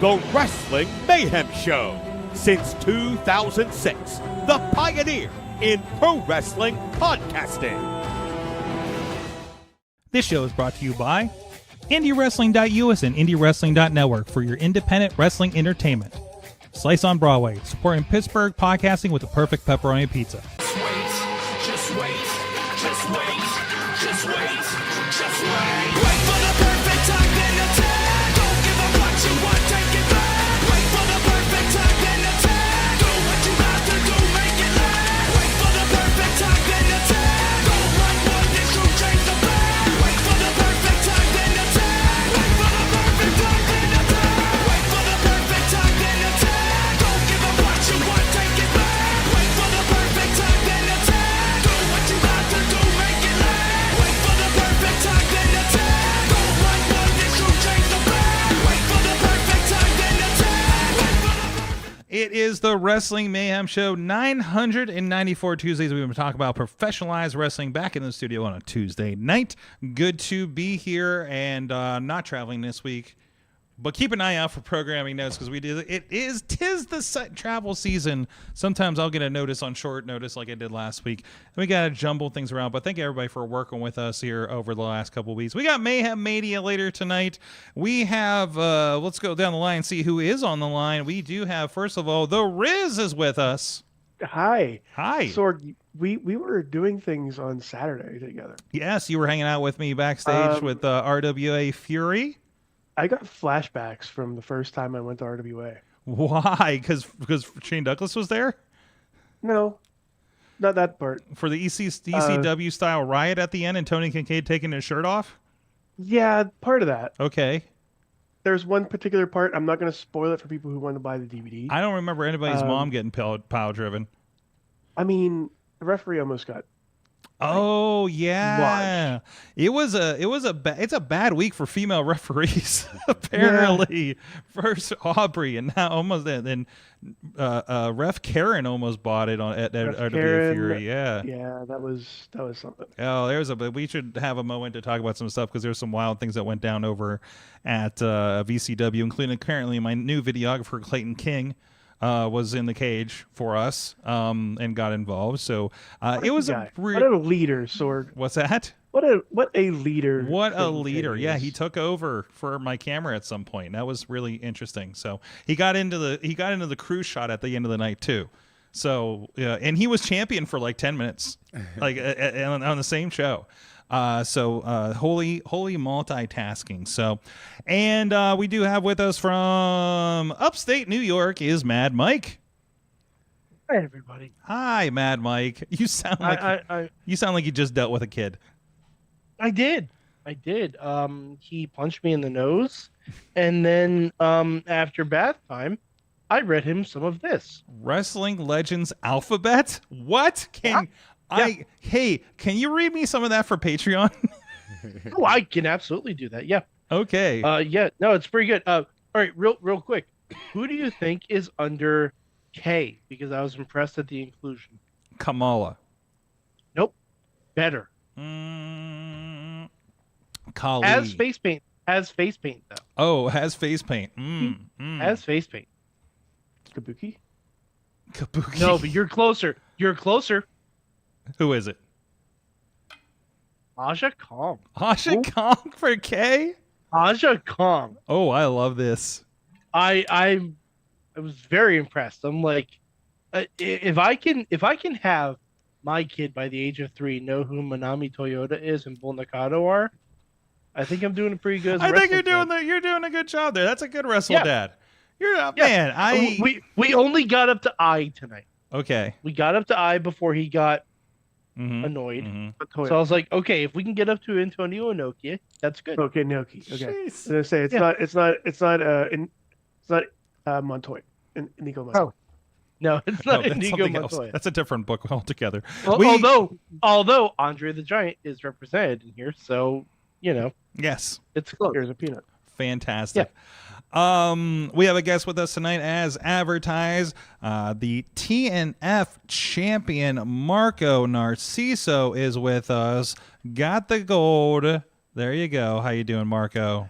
The Wrestling Mayhem Show. Since 2006, the pioneer in pro wrestling podcasting. This show is brought to you by IndieWrestling.us and IndieWrestling.network for your independent wrestling entertainment. Slice on Broadway, supporting Pittsburgh podcasting with the perfect pepperoni pizza. Just wait, just wait, just wait, just wait, just wait. Wait for the perfect time, then attack. Don't give up what you want, take it back. Wait for the perfect time, then attack. Do what you have to do, make it last. Wait for the perfect time, then attack. Don't run one, this will change the back. Wait for the perfect time, then attack. Wait for the perfect time, then attack. Wait for the perfect time, then attack. Don't give up what you want, take it back. Wait for the perfect time, then attack. Do what you have to do, make it last. Wait for the perfect time, then attack. Don't run one, this will change the back. Wait for the perfect time, then attack. Wait for the It is the Wrestling Mayhem Show, 994 Tuesdays. We've been talking about professionalized wrestling back in the studio on a Tuesday night. Good to be here and not traveling this week. But keep an eye out for programming notes because tis the travel season. Sometimes I'll get a notice on short notice like I did last week. And we got to jumble things around. But thank everybody for working with us here over the last couple of weeks. We got Mayhem Mania later tonight. We have, let's go down the line and see who is on the line. We do have, first of all, The Riz is with us. Hi. Hi. Sorg, we were doing things on Saturday together. Yes, you were hanging out with me backstage with RWA Fury. I got flashbacks from the first time I went to RWA. Why? Because Shane Douglas was there? No, not that part. For the ECW style riot at the end and Tony Kincaid taking his shirt off? Yeah, part of that. Okay. There's one particular part. I'm not going to spoil it for people who want to buy the DVD. I don't remember anybody's mom getting pile driven. I mean, the referee almost got. Oh yeah, it's a bad week for female referees. Apparently, yeah. First Aubrey and now almost then Ref Karen almost bought it at RWA Fury. Yeah, that was something. Oh, we should have a moment to talk about some stuff because there's some wild things that went down over at VCW, including currently my new videographer Clayton King. Was in the cage for us and got involved. So it was what a leader, Sorg. What's that? What a leader. What a leader. Yeah, he took over for my camera at some point. That was really interesting. So he got into the crew shot at the end of the night too. So and he was champion for like 10 minutes, like on the same show. Holy multitasking. So, and we do have with us from upstate New York is Mad Mike. Hi, everybody. Hi, Mad Mike. You sound like you sound like you just dealt with a kid. I did. He punched me in the nose, and then after bath time, I read him some of this. Wrestling Legends Alphabet? What? Hey, can you read me some of that for Patreon? Oh, I can absolutely do that. Yeah. Okay. Yeah. No, it's pretty good. All right, real quick. Who do you think is under K? Because I was impressed at the inclusion. Kamala. Nope. Better. Kali. Has face paint though. Oh, has face paint. Has face paint. Kabuki. No, but you're closer. Who is it? Aja Kong. Aja Kong for K? Aja Kong. Oh, I love this. I was very impressed. I'm like, if I can have my kid by the age of 3 know who Manami Toyota is and Bull Nakano are, I think I'm doing pretty good. I think you're doing a good job there. That's a good wrestle dad. Man. We only got up to I tonight. Okay. We got up to I before he got annoyed. Mm-hmm. So I was like, okay, if we can get up to Antonio Inoki, that's good. Okay, Inoki. Okay. I was gonna say it's not Montoya. Inigo Montoya. Oh. No, it's not Inigo Montoya. That's a different book altogether. Although Andre the Giant is represented in here, so yes, it's close. Here's a peanut. Fantastic. Yeah. We have a guest with us tonight as advertised. The TNF champion Marco Narciso is with us. Got the gold. There you go. How you doing, Marco?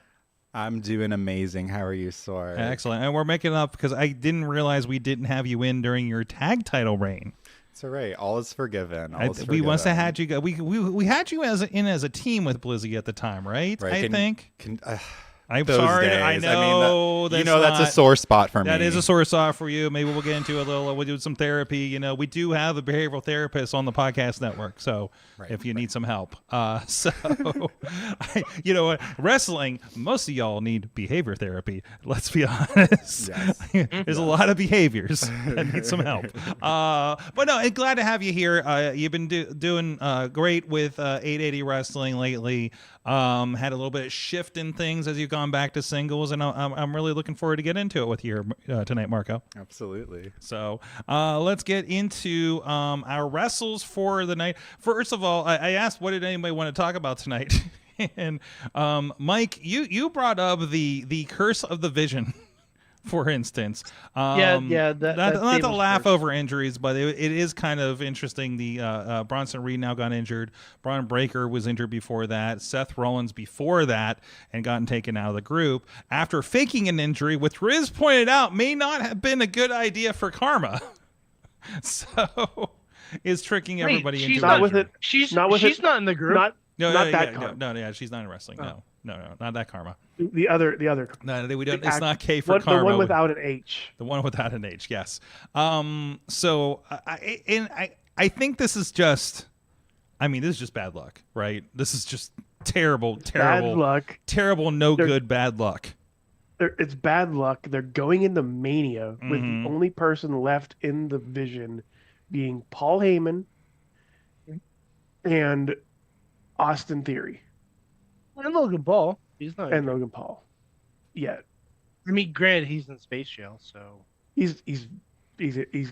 I'm doing amazing. How are you, Sword? Excellent. And we're making up because I didn't realize we didn't have you in during your tag title reign. It's all right. All is forgiven. We must have had you go. We had you as a team with Blizzy at the time, right? Right. I think. I'm those sorry. days. I know. That's a sore spot for me. That is a sore spot for you. Maybe we'll get into a little. We'll do some therapy. You know, we do have a behavioral therapist on the podcast network. So if you need some help, wrestling. Most of y'all need behavior therapy. Let's be honest. Yes. There's a lot of behaviors that need some help. But no, glad to have you here. You've been doing great with 880 wrestling lately. Had a little bit of shift in things as you've gone back to singles, and I'm really looking forward to get into it with you tonight, Marco. Absolutely. So let's get into our wrestles for the night. First of all, I asked what did anybody want to talk about tonight, and Mike, you brought up the curse of the Vision. For instance, That's not to laugh first. over injuries, but it is kind of interesting. The Bronson Reed now got injured. Braun Breaker was injured before that. Seth Rollins before that and gotten taken out of the group after faking an injury, which Riz pointed out may not have been a good idea for Karma. So is tricking everybody into not with injury. it. She's Not with she's it. not in the group. Not that No, Karma. yeah, she's not in wrestling. Oh. No, not that Karma. The other. No, we don't. The It's act- not K for What, Karma. the one without an H. The one without an H, yes. So I think this is just. I mean, this is just bad luck, right? This is just terrible, Bad luck. terrible, good bad luck. It's bad luck. They're going into Mania with Mhm. the only person left in the Vision being Paul Heyman and Austin Theory And Logan Paul. He's not. and Logan Paul. Yet I mean, granted, he's in space jail, so he's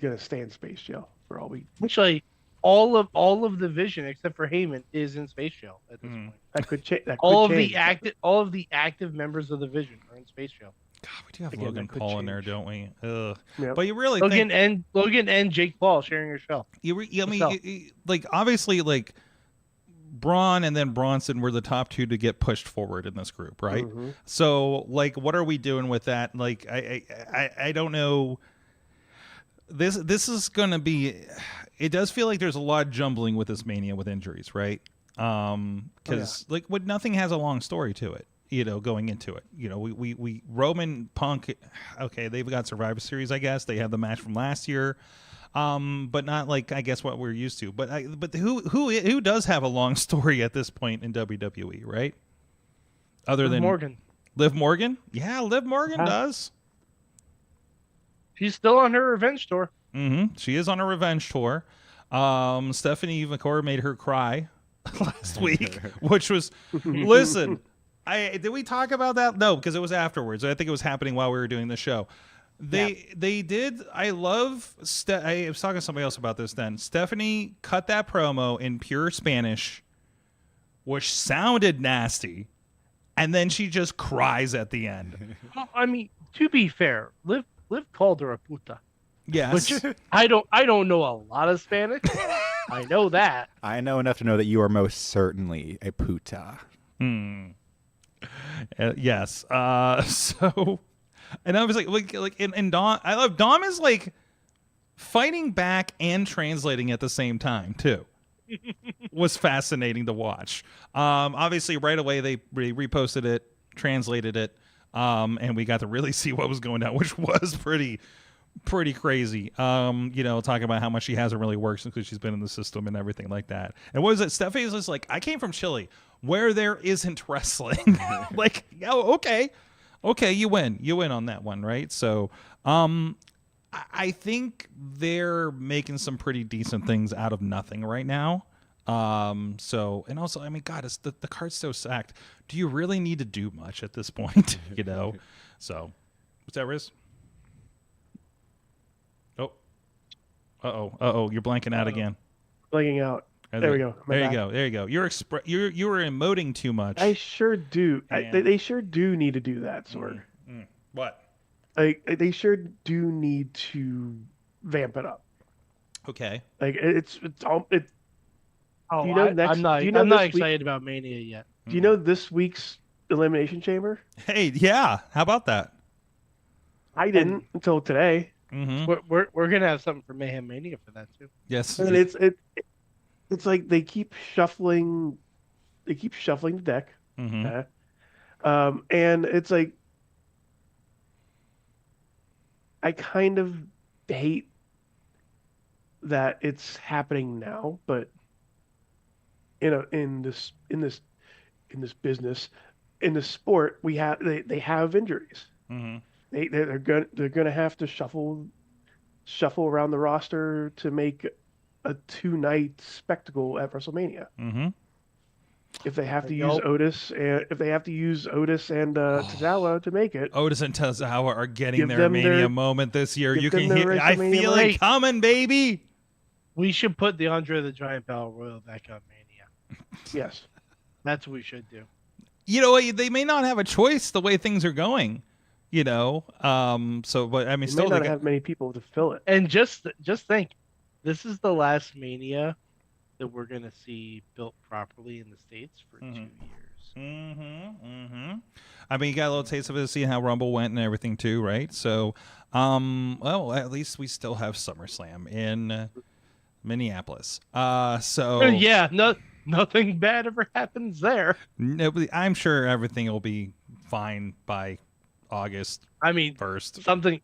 gonna stay in space jail for all we. actually, all of the Vision except for Heyman is in space jail at this point. That could change. All of the active members of the Vision are in space jail. God, we do have Again, Logan that could Paul in there, change. don't we? Ugh. Yep. But you really Logan think and Jake Paul sharing a show. like obviously like Braun and then Bronson were the top two to get pushed forward in this group, right? Mhm. So like, what are we doing with that? Like, I don't know. This is gonna be. It does feel like there's a lot of jumbling with this Mania with injuries, right? Because like, nothing has a long story to it. You know, going into it, you know, we Roman Punk, okay, they've got Survivor Series, I guess they have the match from last year, but not like I guess what we're used to. But who does have a long story at this point in WWE, right? Other than Morgan. Liv Morgan, yeah, Liv Morgan Yeah. does. She's still on her revenge tour. She is on a revenge tour. Stephanie McCord made her cry last week, which was listen. Did we talk about that? No, because it was afterwards. I think it was happening while we were doing the show. They did. I love. I was talking to somebody else about this. Then Stephanie cut that promo in pure Spanish, which sounded nasty, and then she just cries at the end. Well, I mean, to be fair, Liv called her a puta. Yes, Which I don't know a lot of Spanish. I know that. I know enough to know that you are most certainly a puta. Yes. So, and I was like, and Dom. I love Dom is like fighting back and translating at the same time too. Was fascinating to watch. Obviously, right away they reposted it, translated it, and we got to really see what was going down, which was pretty crazy. You know, talking about how much she hasn't really worked because she's been in the system and everything like that. And what was it? Stephanie's just like, I came from Chile, where there isn't wrestling. Like, oh, okay, you win on that one, right? So, I think they're making some pretty decent things out of nothing right now. So, and also, I mean, God, it's the card's so stacked. Do you really need to do much at this point? You know? So, what's that, Riz? Oh. Uh-oh, you're blanking out again. Blanking out. There we go. There you go. You were emoting too much. I sure do. Man. They sure do need to do that, Sword. What? Like they sure do need to vamp it up. Okay. Like it's all it. Oh, Do you know next- I'm not. do you know I'm not this week- excited about Mania yet. Do you know this week's Elimination Chamber? Hey, yeah. How about that? I didn't until today. Mm-hmm. We're gonna have something for Mayhem Mania for that too. Yes. And it's like they keep shuffling the deck. Mm-hmm. And it's like I kind of hate that it's happening now, but in this business, in the sport, they have injuries. Mm-hmm. They're gonna have to shuffle around the roster to make a 2-night spectacle at WrestleMania. Mm-hmm. If they have to use Otis and Tozawa to make it, Otis and Tozawa are getting Give their them Mania their- moment this year. give You them can their hear. I WrestleMania feel moment. it coming, baby. We should put the Andre the Giant Battle Royal back on Mania. yes. That's what we should do. You know, they may not have a choice the way things are going. You know, so but I mean, You may still, not have many people to fill it. And just think, this is the last Mania that we're gonna see built properly in the States for 2 years. Mm-hmm. Mm-hmm. I mean, you got a little taste of it to see how Rumble went and everything too, right? So, well, at least we still have SummerSlam in Minneapolis. So Yeah, nothing bad ever happens there. nobody, I'm sure everything will be fine by August I mean, 1st.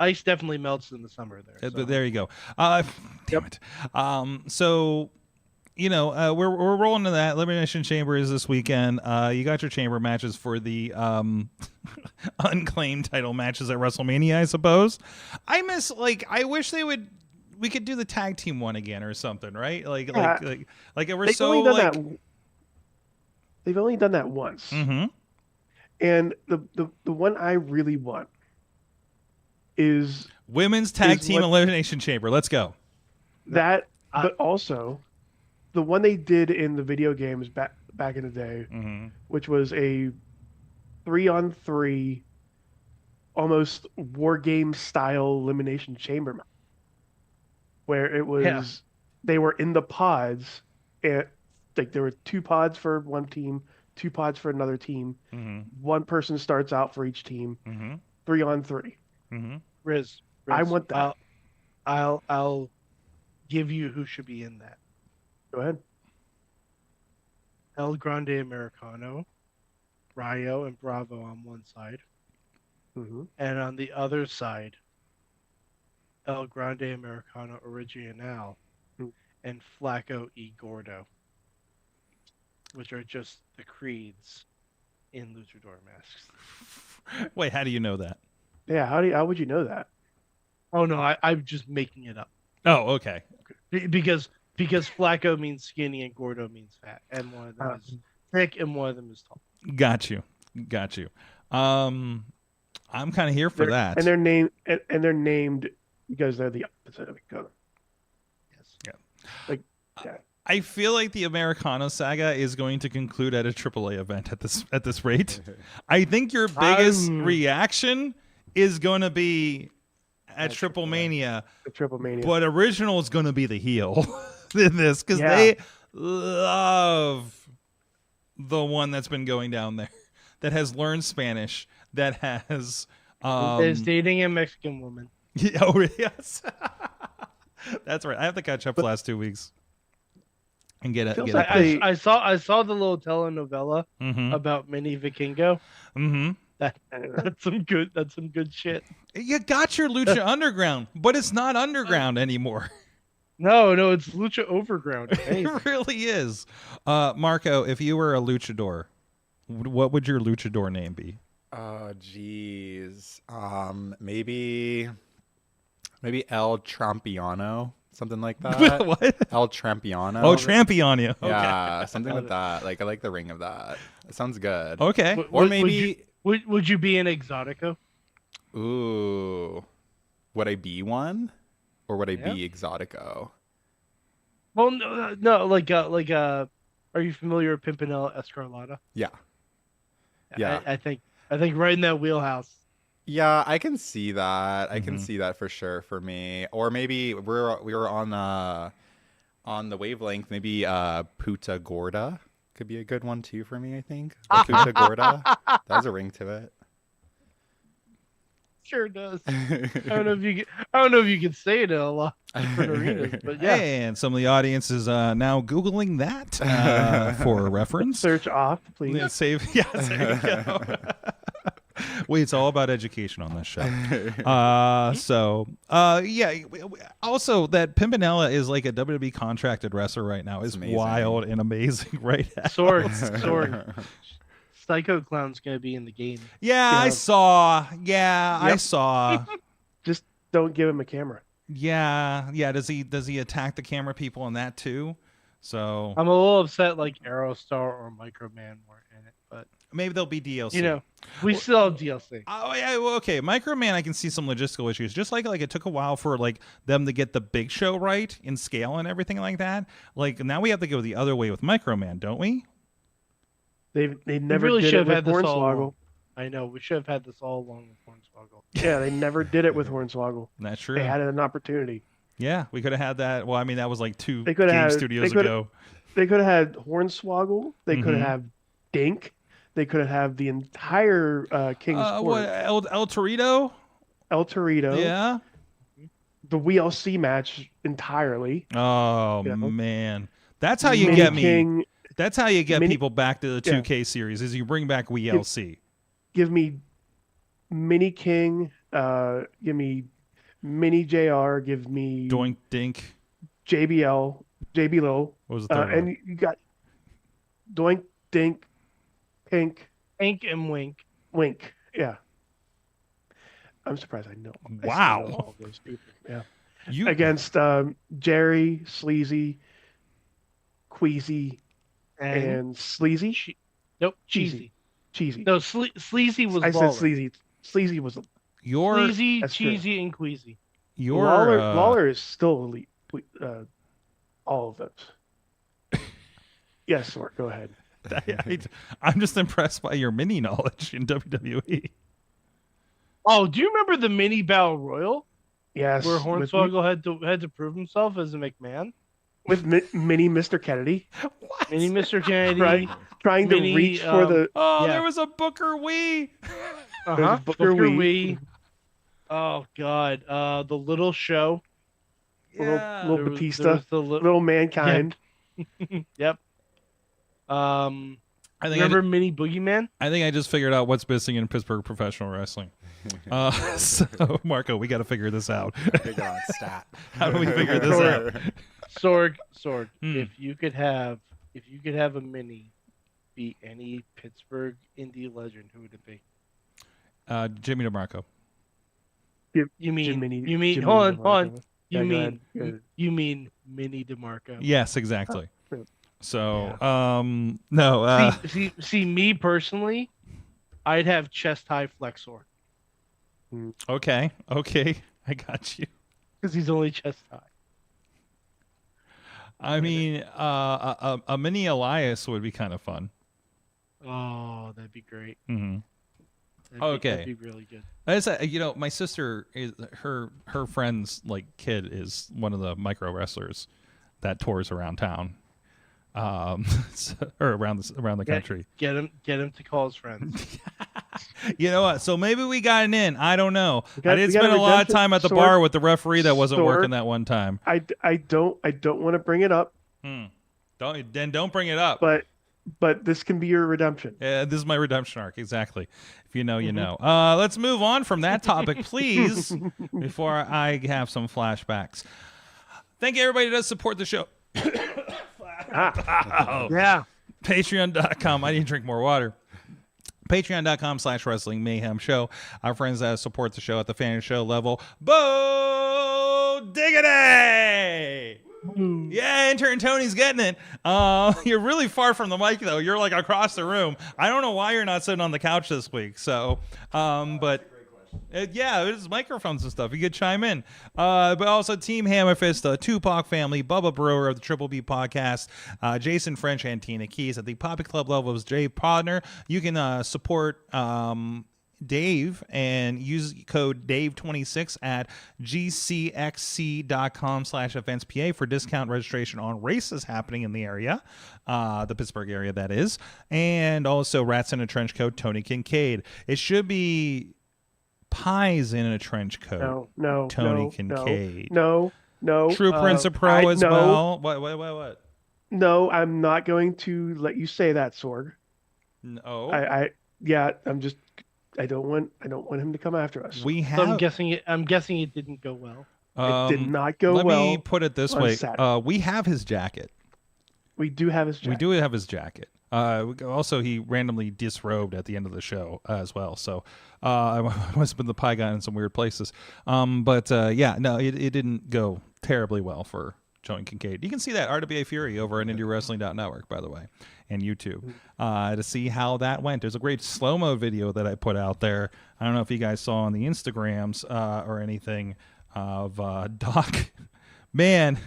Ice definitely melts in the summer there. So. There you go. Damn it. So, you know, we're rolling to that. Elimination Chamber is this weekend. You got your chamber matches for the unclaimed title matches at WrestleMania, I suppose. I wish we could do the tag team one again or something, right? Like it was They've only done that once. Mm-hmm. And the one I really want is Women's Tag is Team what- Elimination Chamber. Let's go. that, but also the one they did in the video games back in the day, Mm-hmm. which was a 3-on-3, almost war game style elimination chamber match, where it was they were in the pods, and like there were 2 pods for one team, 2 pods for another team. Mm-hmm. One person starts out for each team, Mm-hmm. 3-on-3. Mm-hmm. Riz, I want that. I'll give you who should be in that. Go ahead. El Grande Americano, Rayo and Bravo on one side, Mm-hmm. and on the other side, El Grande Americano Original Hmm. and Flaco y Gordo, which are just the creeds in luchador masks. Wait, how do you know that? Yeah, how would you know that? Oh no, I'm just making it up. Oh, okay. Because Flacco means skinny and Gordo means fat, and one of them is thick and one of them is tall. Got you. I'm kind of here for that. And they're named because they're the opposite of each other. Yes. I feel like the Americano saga is going to conclude at a AAA event at this rate. I think your biggest reaction is going to be at Triple Mania, The Triple Mania. but Original is going to be the heel in this because Yeah. they love the one that's been going down there, that has learned Spanish, that has is dating a Mexican woman. oh yes, that's right. I have to catch up the last 2 weeks and get it. Feels Get like it. I saw the little telenovela Mm-hmm. about Minnie Vikingo. Mm-hmm. That's some good shit. You got your Lucha Underground, but it's not underground anymore. No, it's Lucha Overground. Amazing. It really is. Marco, if you were a luchador, what would your luchador name be? Oh, jeez. Maybe El Trampiano, something like that. What? El Trampiano. Oh, Trampiano. Okay. Yeah, something with that. Like I like the ring of that. It sounds good. Okay. Or maybe. Would you be an Exotico? Ooh, would I be one, or would I be Exotico? Well, no, like are you familiar with Pimpinella Escarlata? Yeah. Yeah. I think right in that wheelhouse. Yeah, I can see that. I can see that for sure for me. Or maybe we were on the wavelength. Maybe Puta Gorda. could be a good one too for me. I think La Punta Gorda. That has a ring to it. Sure does. I don't know if you can say it in a lot of different arenas, but yeah. And some of the audience is now Googling that for reference. Search off, please. Yeah, save. Yeah, there you go. It's all about education on this show. Yeah. Also, that Pimpinella is like a WWE contracted wrestler right now. Is amazing. Wild and amazing right now. Sword. Psycho Clown's gonna be in the game. Yeah, I saw. Yeah, I saw. Just don't give him a camera. Yeah. Does he attack the camera people in that too? So I'm a little upset like Aerostar or Microman weren't in it, but maybe there'll be DLC. you know, we still have DLC. Oh yeah, well, okay. Microman, I can see some logistical issues. Just like it took a while for like them to get the Big Show right in scale and everything like that. Like now we have to go the other way with Microman, don't we? They never really did should it have with had this all Hornswoggle. along. I know we should have had this all along with Hornswoggle. Yeah, they never did it with Hornswoggle. That's true. They had an opportunity. Yeah, we could have had that. Well, I mean, that was like two They game could have studios ago. They could have had Hornswoggle. They could have had Dink. They could have had the entire King's Court. What El Torito? El Torito. Yeah. The WLC match entirely. Oh You know? man, that's how you Mini get me. King, That's how you get Mini- people back to the 2K series. Is you bring back WLC. give me Mini King. Give me Mini JR. Give me Doink Dink. JBL. JB Low. What was the third And one? you got Doink, Dink, Pink, Ink and Wink. Wink. Yeah. I'm surprised I know. I still Wow. know all those people. Yeah. You Against Jerry, Sleazy, Queasy, and Sleazy. Nope, Cheesy. cheesy. Cheesy. No, Sleazy was I Lawler. said Sleazy. Sleazy was your Sleazy, That's true. cheesy, and queasy. your Lawler is still elite. All of those. Yes, Mark, go ahead. I'm just impressed by your mini knowledge in WWE. Oh, do you remember the mini battle royal Yes. where with Hornswoggle had to prove himself as a McMahon? mini Mr. Kennedy, What? Mini Mr. Kennedy. right? Trying to Mini, reach for the Oh, Yeah. there was a Booker Wee. Uh-huh. Booker Wee. Oh God. The little show. little Yeah. There was Batista, the little Mankind. Yep. I think Remember Mini Boogeyman? I think I just figured out what's missing in Pittsburgh professional wrestling. So Marco, we got to figure this out. Big on stat. How do we figure this out? Sword. Hmm. If you could have a mini be any Pittsburgh indie legend, who would it be? Jimmy DeMarco. You mean Jimmy hold DeMarco. on. Yeah, You go mean ahead. you mean Mini DeMarco? Yes, exactly. Oh. So, no. See, me personally, I'd have chest high Flexor Okay, I got you. because he's only chest high. I mean, a mini Elias would be kind of fun. Oh, that'd be great. Mm-hmm. That'd Okay. be really good. My sister is her friend's like kid is one of the micro wrestlers that tours around town, or around the country. Get him to call his friends. You know what? So maybe we got an in. I don't know. I did we got spend a a lot of redemption time at the sword- bar with the referee that wasn't sword. working that one time. I don't want to bring it up, Don't bring it up. but this can be your redemption. This is my redemption arc, exactly. If you know, you know. Let's move on from that topic, please, before I have some flashbacks. Thank you, everybody that does support the show. Yeah. Patreon.com. I need to drink more water. Patreon.com/Wrestling Mayhem Show. Our friends that support the show at the fan show level. Bo Diggity! Yeah, intern Tony's getting it. You're really far from the mic, though. You're like across the room. I don't know why you're not sitting on the couch this week. So, but it's microphones and stuff. You could chime in. But also Team Hammerfist, the Tupac family, Bubba Brewer of the Triple B podcast, Jason French and Tina Keys at the Poppy Club level is Jay Podner. You can support Dave and use code Dave26 at gcxc.com/eventspa for discount registration on races happening in the area, the Pittsburgh area, that is. And also Rats in a Trench Coat, Tony Kincaid. It should be Pies in a Trench Coat. No, Tony Kincaid. No. True Prince of Pro as well. What? No, I'm not going to let you say that, Sorg. No. I don't want him to come after us. We So have. I'm guessing it didn't go well. It did not go Let well. me put it this on way. Saturday. We have his jacket. We do have his jacket. We do have his jacket. Also, he randomly disrobed at the end of the show as well. So I must have been the pie guy in some weird places. It didn't go terribly well for Tony Kincaid. You can see that RWA Fury over at IndieWrestling.network, by the way, and YouTube to see how that went. There's a great slow-mo video that I put out there. I don't know if you guys saw on the Instagrams or anything of Doc. Man,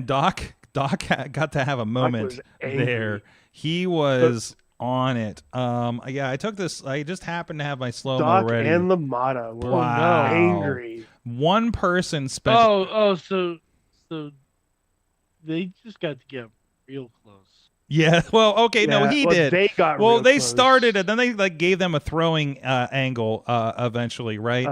Doc got to have a moment there. He was on it. I took this. I just happened to have my slow-mo Doc ready. and Lamada were Wow. angry. One person spent. So they just got to get real close. Yeah. Well, okay. No, he did. They got well, real they close. started it, then they gave them a throwing angle eventually, right?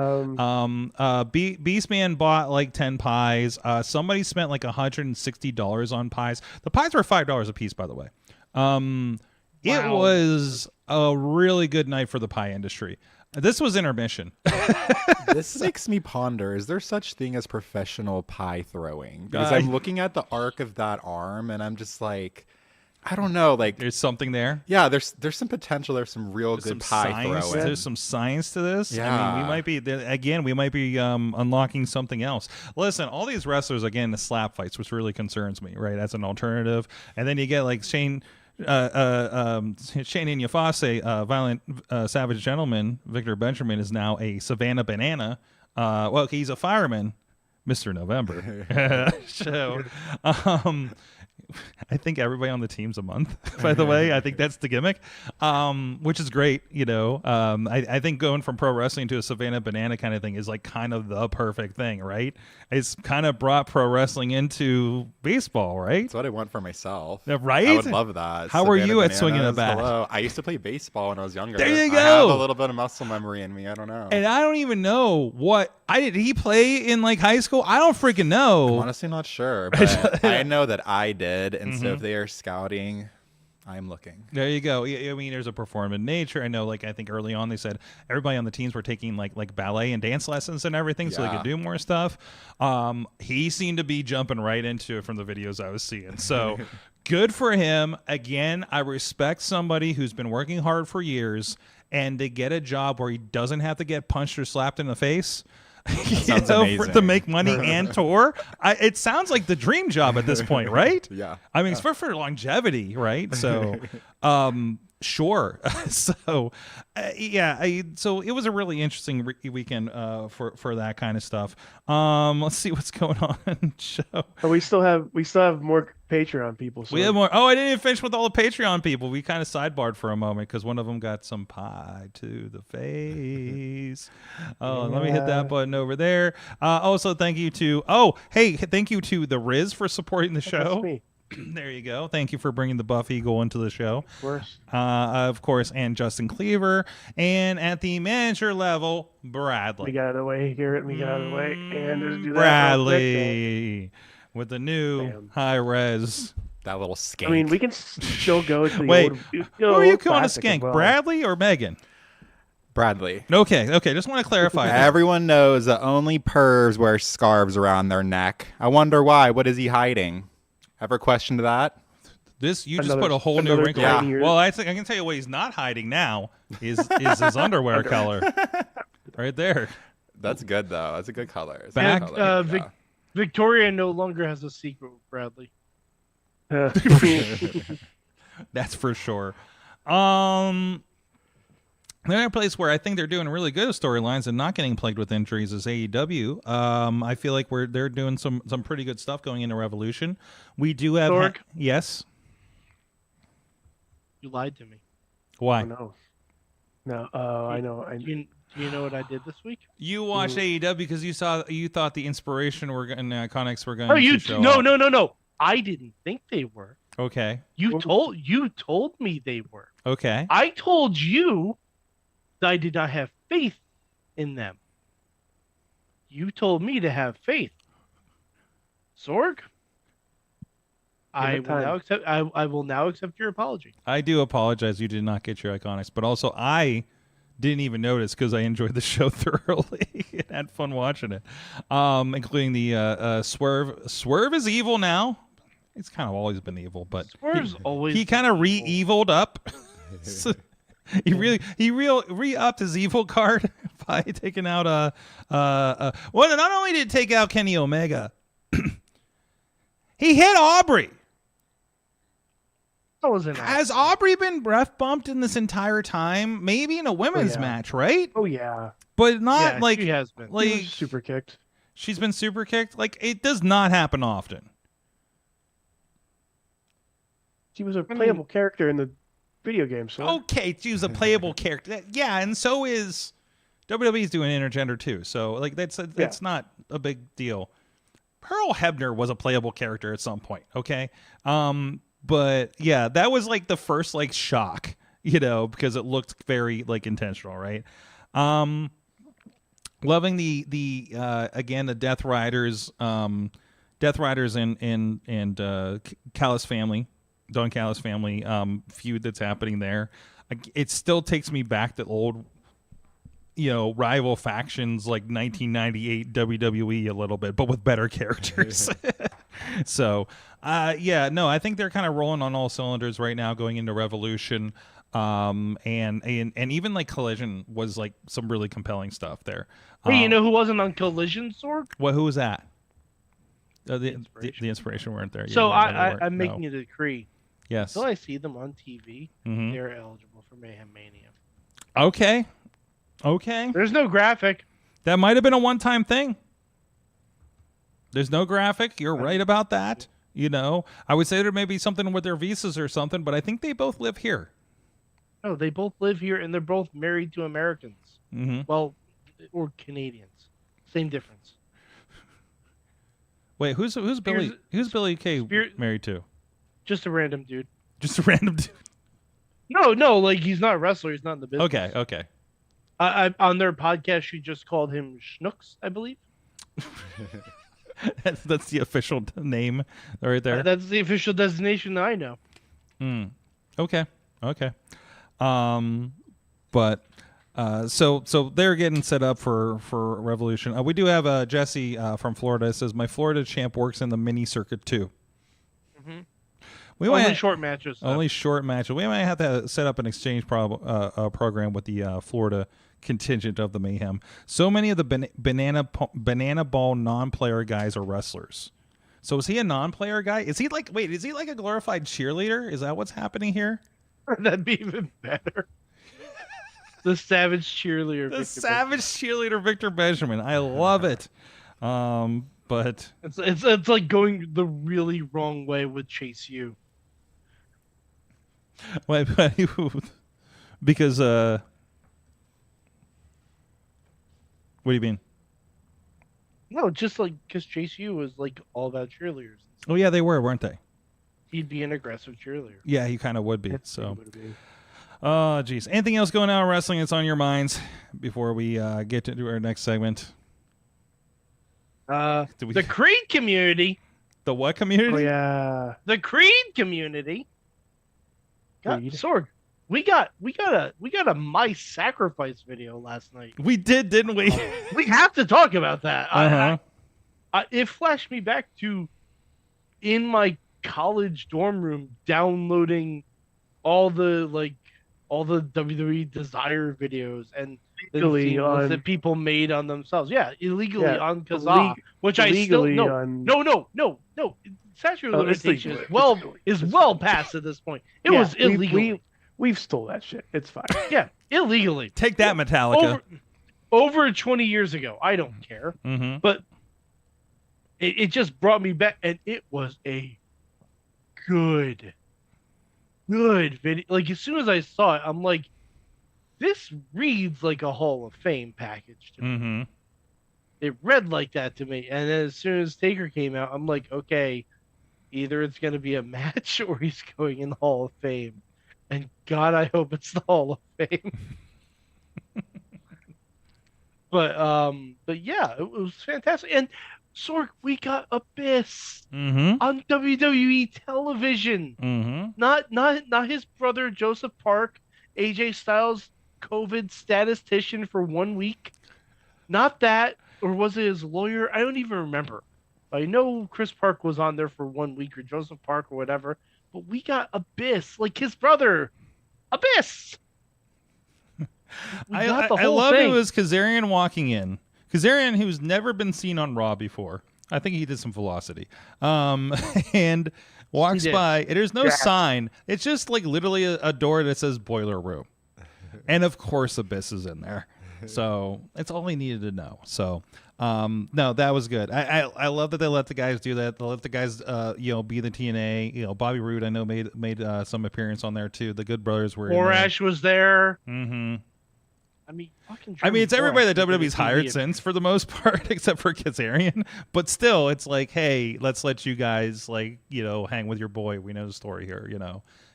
Beastman bought like 10 pies. Somebody spent like $160 on pies. The pies were $5 a piece, by the way. It was a really good night for the pie industry. This was intermission. This makes me ponder, is there such thing as professional pie throwing? Because I'm looking at the arc of that arm and I'm just like, I don't know, like There's something there. yeah, there's some potential. There's some real There's good some pie science. throwing. There's some science to this. I Yeah. mean, we might be unlocking something else. Listen, all these wrestlers again, the slap fights, which really concerns me, right? As an alternative, and then you get like Shane Inyafase, Violent Savage Gentleman. Victor Benjamin is now a Savannah Banana. Well, he's a fireman, Mr. November. So, I think everybody on the team's a month, by the way. I think that's the gimmick, which is great. You know, I think going from pro wrestling to a Savannah Banana kind of thing is like kind of the perfect thing, right? It's kind of brought pro wrestling into baseball, right? That's what I want for myself. Right? I would love that. How were Savannah you at swinging a Bananas, bat? hello. I used to play baseball when I was younger. There you I go. have a little bit of muscle memory in me. I don't know. And I don't even know what did he play in like high school? I don't freaking know. I'm honestly not sure, but I know that I did. And so if they are scouting, I'm looking. There you go. I mean, there's a performance nature. I know, like, I think early on they said everybody on the teams were taking like ballet and dance lessons and everything so they could do more stuff. He seemed to be jumping right into it from the videos I was seeing. So good for him. Again, I respect somebody who's been working hard for years and to get a job where he doesn't have to get punched or slapped in the face. Sounds amazing. To make money and tour. It sounds like the dream job at this point, right? Yeah. I mean, it's for longevity, right? So, sure. So, so it was a really interesting weekend for that kind of stuff. Let's see what's going on in the show. But we still have more Patreon people. So. We have more. Oh, I didn't even finish with all the Patreon people. We kind of sidebarred for a moment because one of them got some pie to the face. Oh, let me hit that button over there. Also, thank you to the Riz for supporting the show. That's me. There you go. Thank you for bringing the Buff Eagle into the show. Of course. And Justin Cleaver. And at the manager level, Bradley. We got out of the way here. We got out of the way. And just do that. Bradley with the new high res. That little skank. I mean, we can still go to the Wait, old. who are you calling a classic as skank? well. Bradley or Megan? Bradley. Okay. Just want to clarify. that. Everyone knows that only pervs wear scarves around their neck. I wonder why. What is he hiding? Ever questioned that? Just put a whole new wrinkle. Yeah. Well, I can tell you what he's not hiding now is his underwear color, right there. That's good though. That's a good color. It's a Back- good color. Yeah. Victoria no longer has a secret with Bradley. That's for sure. Another place where I think they're doing really good storylines and not getting plagued with injuries is AEW. I feel like they're doing some pretty good stuff going into Revolution. We do have Sorg? Yes. You lied to me. Why? Oh, No, I know. Do you know what I did this week? You watched AEW because you thought the inspiration and the Iconics were going Oh, to show no, up. no. I didn't think they were. Okay. You told me they were. Okay. I told you that I did not have faith in them. You told me to have faith. Sorg, I will now accept your apology. I do apologize. You did not get your Iconics, but also I didn't even notice because I enjoyed the show thoroughly and had fun watching it, including the Swerve. Swerve is evil now. He's kind of always been evil, but Swerve's always he kind of re-eviled up. So he re-upped his evil card by taking out well, not only did he take out Kenny Omega, he hit Aubrey. That was an Has Aubrey been breath bumped in this entire time? Maybe in a women's match, right? Oh yeah. But not like she has been. like Super kicked. she's been super kicked. Like it does not happen often. She was a playable character in the video game, so Okay, she was a playable character. Yeah, and so is WWE's doing intergender too. So like that's not a big deal. Pearl Hebner was a playable character at some point. Okay, but yeah, that was like the first like shock, because it looked very like intentional, right? Loving the again the Death Riders and Callis family. Don Callis family feud that's happening there. It still takes me back to old, rival factions like 1998 WWE a little bit, but with better characters. So, I think they're kind of rolling on all cylinders right now going into Revolution. And even like Collision was like some really compelling stuff there. Hey, you know who wasn't on Collision, Sorg? Who was that? The Inspiration weren't there. So Yeah, I'm making a decree. Yes. Until I see them on TV, Mhm. they're eligible for Mayhem Mania. Okay. There's no graphic. That might have been a one-time thing. There's no graphic. You're right about that. I would say there may be something with their visas or something, but I think they both live here. No, they both live here, and they're both married to Americans. Mm-hmm. Well, or Canadians. Same difference. Wait, who's Billy? Who's Billy Kay married to? Just a random dude. Just a random dude. No, like he's not a wrestler. He's not in the business. Okay. On their podcast, she just called him Schnooks, I believe. That's the official name right there. That's the official designation that I know. Okay. But so they're getting set up for Revolution. We do have Jesse from Florida says my Florida champ works in the mini circuit too. Mm-hmm. Only short matches. Only short matches. We might have to set up an exchange program with the Florida contingent of the Mayhem. So many of the banana ball non-player guys are wrestlers. So is he a non-player guy? Is he like a glorified cheerleader? Is that what's happening here? That'd be even better. The savage cheerleader. Cheerleader Victor Benjamin. I love it. But it's like going the really wrong way with Chase U. Wait, because what do you mean? No, just like because Chase U was like all about cheerleaders. Oh yeah, they were, weren't they? He'd be an aggressive cheerleader. Yeah, he kind of would be. So, oh geez, anything else going on in wrestling that's on your minds before we get to our next segment? The Creed community. The what community? Oh yeah, the Creed community. Sorg, we got a My Sacrifice video last night. We did, didn't we? We have to talk about that. Uh-huh. It flashed me back to in my college dorm room downloading all the WWE Desire videos and that people made on themselves. Yeah, illegally on Kazaa, which I still no. Statute of limitations is well past at this point. It was illegal. We've stole that shit. It's fine. Yeah, illegally. Take that, Metallica. Over 20 years ago. I don't care. Mm-hmm. But it just brought me back, and it was a good video. Like, as soon as I saw it, I'm like, this reads like a Hall of Fame package to me. Mm-hmm. It read like that to me. And then as soon as Taker came out, I'm like, okay, either it's going to be a match or he's going in the Hall of Fame. And God, I hope it's the Hall of Fame. But yeah, it was fantastic. And Sorg, we got Abyss on WWE television. Not his brother Joseph Park, AJ Styles, COVID statistician for 1 week. Not that, or was it his lawyer? I don't even remember. I know Chris Park was on there for 1 week, or Joseph Park, or whatever. But we got Abyss, like his brother, Abyss. I love it was Kazarian walking in. Kazarian, who's never been seen on Raw before. I think he did some Velocity. And walks by. And there's no sign. It's just like literally a door that says Boiler Room. And of course, Abyss is in there. So it's all he needed to know. So no, that was good. I love that they let the guys do that. They let the guys be the TNA. Bobby Roode I know made some appearance on there too. The Good Brothers were. Borash was there. Mm-hmm. I mean, it's everybody that WWE's hired since, for the most part, except for Kazarian. But still, it's like, hey, let's let you guys hang with your boy. We know the story here,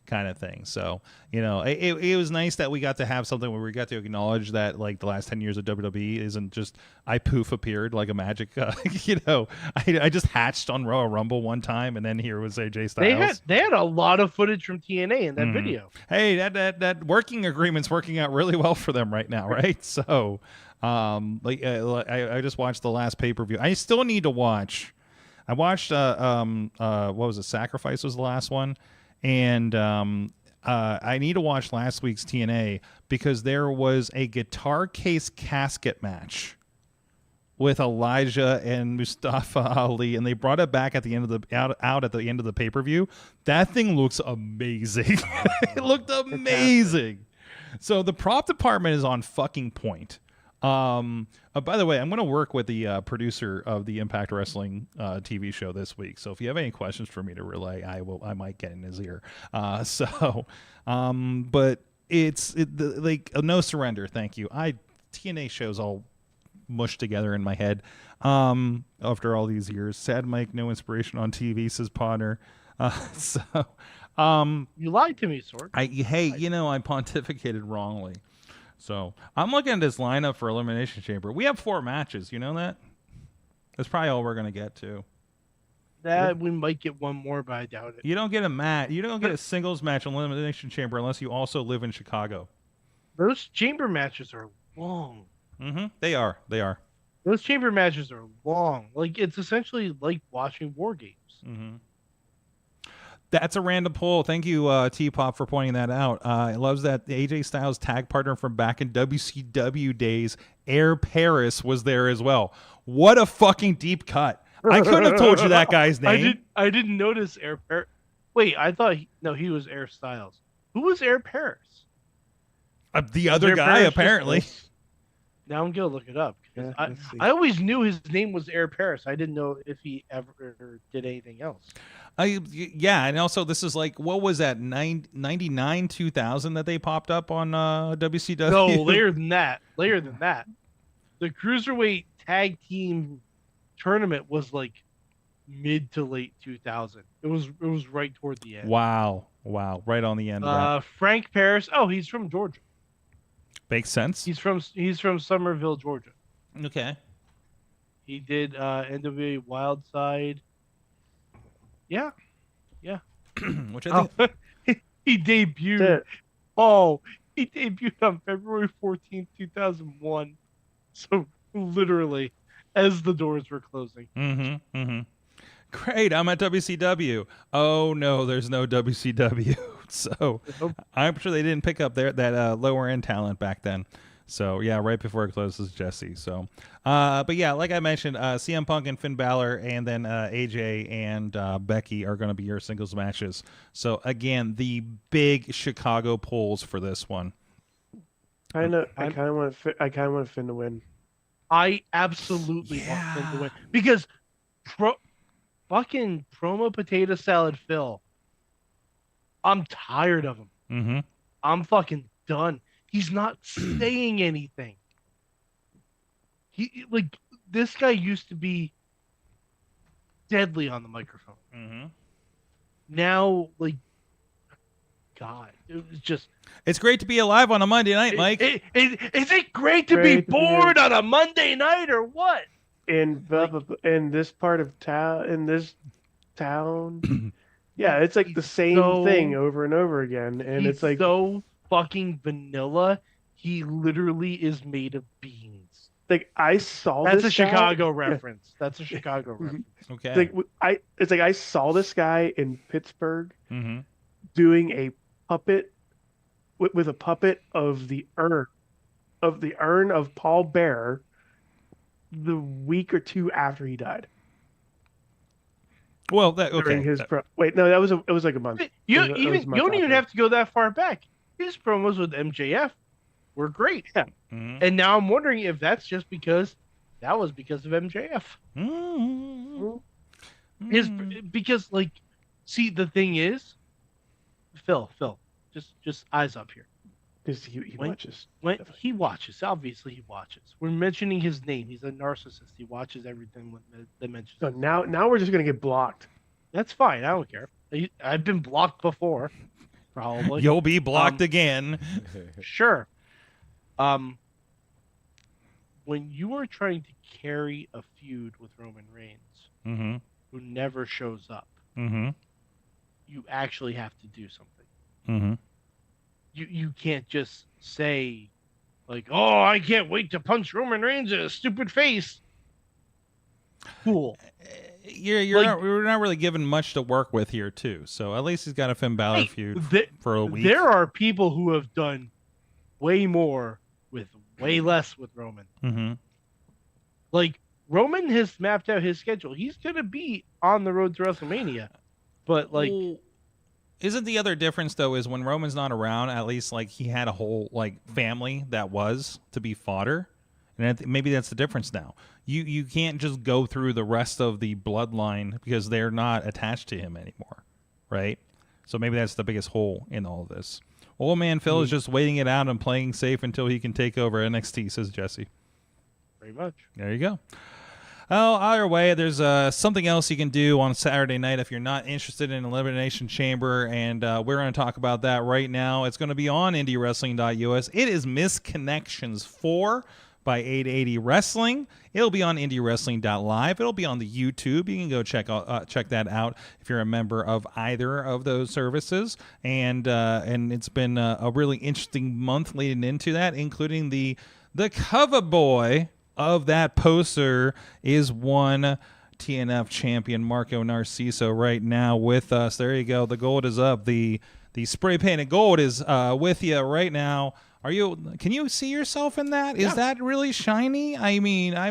kind of thing. So, it was nice that we got to have something where we got to acknowledge that like the last 10 years of WWE isn't just I poof appeared like a magic, I just hatched on Royal Rumble one time and then here was AJ Styles. They had a lot of footage from TNA in that video. Hey, that working agreement's working out really well for them right now, right? So, I just watched the last pay-per-view. I still need to watch. I watched what was it? Sacrifice was the last one. And I need to watch last week's TNA because there was a guitar case casket match with Elijah and Mustafa Ali, and they brought it back at the end of the out at the end of the pay-per-view. That thing looks amazing. It looked amazing. So the prop department is on fucking point. By the way, I'm going to work with the producer of the Impact Wrestling TV show this week. So if you have any questions for me to relay, I might get in his ear. But it's no surrender. Thank you. TNA shows all mushed together in my head after all these years. Sad Mike, no inspiration on TV, says Potter. You lied to me, Sorg. I pontificated wrongly. So I'm looking at this lineup for Elimination Chamber. We have 4 matches. You know that? That's probably all we're gonna get to. That we might get one more, but I doubt it. You don't get a match. You don't get a singles match in Elimination Chamber unless you also live in Chicago. Those chamber matches are long. Mm-hmm. They are. Those chamber matches are long. Like it's essentially like watching War Games. Mm-hmm. That's a random poll. Thank you, T-Pop, for pointing that out. It loves that AJ Styles' tag partner from back in WCW days, Air Paris, was there as well. What a fucking deep cut. I couldn't have told you that guy's name. I didn't notice Air Paris. Wait, I thought he was Air Styles. Who was Air Paris? The other guy, Paris apparently. Now I'm going to look it up. Yeah, I always knew his name was Air Paris. I didn't know if he ever did anything else. Yeah, and also this is like, what was that, 99, 2000 that they popped up on WCW? No, later than that. The Cruiserweight Tag Team Tournament was like mid to late 2000. It was right toward the end. Wow, right on the end. Frank Paris. Oh, he's from Georgia. Makes sense. He's from Somerville, Georgia. Okay. He did NWA Wildside. Yeah. Which I think he debuted. Oh, he debuted on February 14th, 2001. So literally, as the doors were closing. Mm-hmm. Great, I'm at WCW. Oh no, there's no WCW. So I'm sure they didn't pick up that lower end talent back then. So yeah, right before it closes, Jesse. So, but yeah, like I mentioned, CM Punk and Finn Balor, and then AJ and Becky are going to be your singles matches. So again, the big Chicago polls for this one. I kind of want Finn to win. I absolutely want Finn to win because fucking promo potato salad Phil. I'm tired of him. Mm-hmm. I'm fucking done. He's not saying anything. He like this guy used to be deadly on the microphone. Mm-hmm. Now, like, God, it was just. It's great to be alive on a Monday night, Mike. Is it great to be bored on a Monday night or what? In this part of town, yeah, it's like the same thing over and over again, and it's like so fucking vanilla. He literally is made of beans. like I saw That's this a guy- Chicago reference. That's a Chicago reference. Okay. It's like I saw this guy in Pittsburgh Mm-hmm. doing a puppet with a puppet of the urn of Paul Bearer the week or two after he died. Well, that okay. During his wait, no, it was like a month. You It was a month don't even after. have to go that far back. His promos with MJF were great. Yeah. Mhm. And now I'm wondering if that's just because that was because of MJF. Mhm. Because like, see, the thing is, Phil, just eyes up here. Because he watches. When he watches, obviously he watches. We're mentioning his name. He's a narcissist. He watches everything that mentions. So now we're just gonna get blocked. That's fine. I don't care. I've been blocked before, probably. You'll be blocked again. Sure. When you are trying to carry a feud with Roman Reigns, Mm-hmm. who never shows up, Mm-hmm. you actually have to do something. Mm-hmm. You can't just say, like, "Oh, I can't wait to punch Roman Reigns in his stupid face." Cool. We're not really given much to work with here, too. So at least he's got a Finn Balor feud for a week. There are people who have done way more with way less with Roman. Mm-hmm. Like, Roman has mapped out his schedule. He's going to be on the road to WrestleMania. But, like... Well, isn't the other difference, though, is when Roman's not around, at least, like, he had a whole, like, family that was to be fodder. And maybe that's the difference now. You can't just go through the rest of the bloodline because they're not attached to him anymore, right? So maybe that's the biggest hole in all of this. Old man Phil is just waiting it out and playing safe until he can take over NXT, says Jesse. Pretty much. There you go. Oh, either way, there's something else you can do on Saturday night if you're not interested in Elimination Chamber, and we're going to talk about that right now. It's going to be on IndieWrestling.us. It is Misconnections 4 by 880 Wrestling. It'll be on IndieWrestling.live. It'll be on the YouTube. You can go check that out if you're a member of either of those services. And it's been a really interesting month leading into that, including the cover boy of that poster is one TNF champion, Marco Narciso, right now with us. There you go. The gold is up. The spray painted gold is with you right now. Can you see yourself in that? Is that really shiny? I mean, I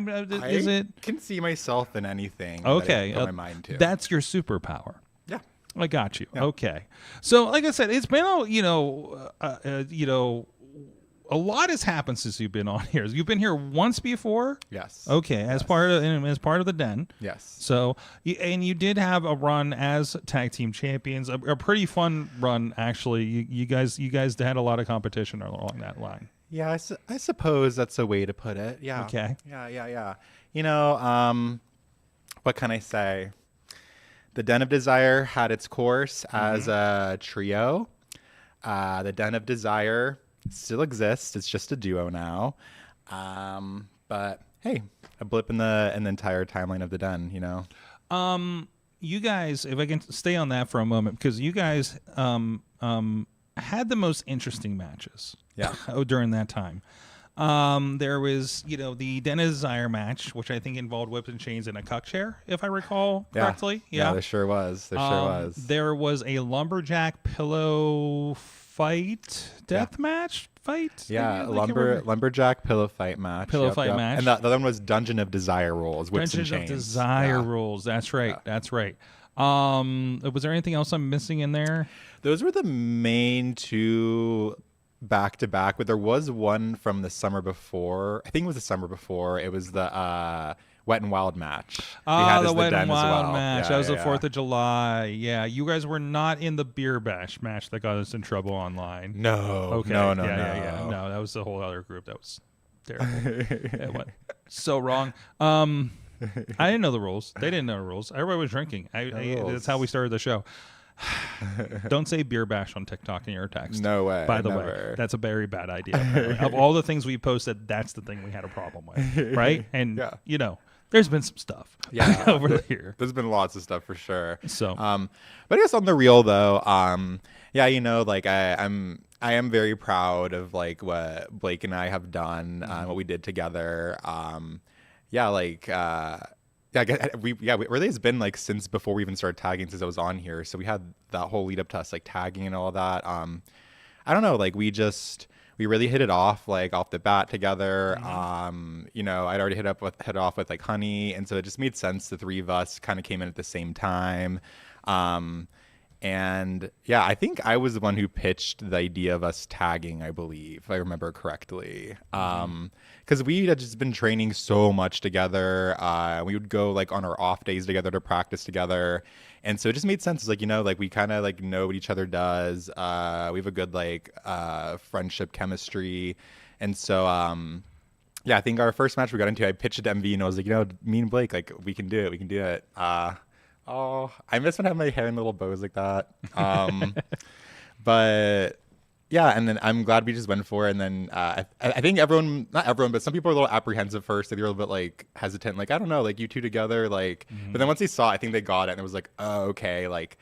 can see myself in anything. Okay, that I put my mind to. That's your superpower. Yeah. I got you. Yeah. Okay. So, like I said, it's been a lot has happened since you've been on here. You've been here once before. Yes. Okay, as part of the den. Yes. So, and you did have a run as tag team champions, a pretty fun run actually. You guys had a lot of competition along that line. Yeah, I suppose that's a way to put it. Yeah. Okay. Yeah. What can I say? The Den of Desire had its course as a trio. The Den of Desire still exists. It's just a duo now. But hey, a blip in the entire timeline of the Den, you know. You guys, if I can stay on that for a moment, because you guys had the most interesting matches. Yeah. During that time. There was, the Den of Desire match, which I think involved whips and chains and a cuck chair, if I recall correctly. Yeah, there sure was. There was a lumberjack pillow death match. Yeah, lumberjack pillow fight match. match. And the other one was Dungeon of Desire rules, whips and chains. Dungeon of Desire rules. That's right. Yeah. That's right. Was there anything else I'm missing in there? Those were the main two back to back, but there was one from the summer before. I think it was the summer before. It was the Wet and Wild match. The Wet and Den as Wild well. match. Yeah, That was the yeah. 4th of July. Yeah, you guys were not in the beer bash match that got us in trouble online. No. Okay. No. Yeah. No, that was the whole other group. That was terrible. It went so wrong. I didn't know the rules. They didn't know the rules. Everybody was drinking. That's how we started the show. Don't say beer bash on TikTok in your text. No way. By the never. way, that's a very bad idea. Apparently. Of all the things we posted, that's the thing we had a problem with, right? And you know, there's been some stuff over here. There's been lots of stuff for sure. So, but I guess on the real though, yeah, you know, like I am very proud of like what Blake and I have done, what we did together. Yeah, like we really it's been like since before we even started tagging, since I was on here. So we had that whole lead up to us like tagging and all that. I don't know, like we really hit it off like off the bat together. You know, I'd already hit it off with like Honey, and so it just made sense. The three of us kind of came in at the same time. And yeah, I think I was the one who pitched the idea of us tagging, I believe, if I remember correctly. Because we had just been training so much together. We would go like on our off days together to practice together. And so it just made sense. It's like, you know, like we kind of like know what each other does. We have a good like friendship chemistry. And so, yeah, I think our first match we got into, I pitched it to MV and I was like, you know, me and Blake, like we can do it. We can do it. Oh, I miss when I have my hair in little bows like that. But yeah, and then I'm glad we just went for it. And then I think not everyone, but some people are a little apprehensive first. They were a little bit like hesitant, like, I don't know, like you two together, like, but then once they saw it, I think they got it and it was like, oh, okay. Like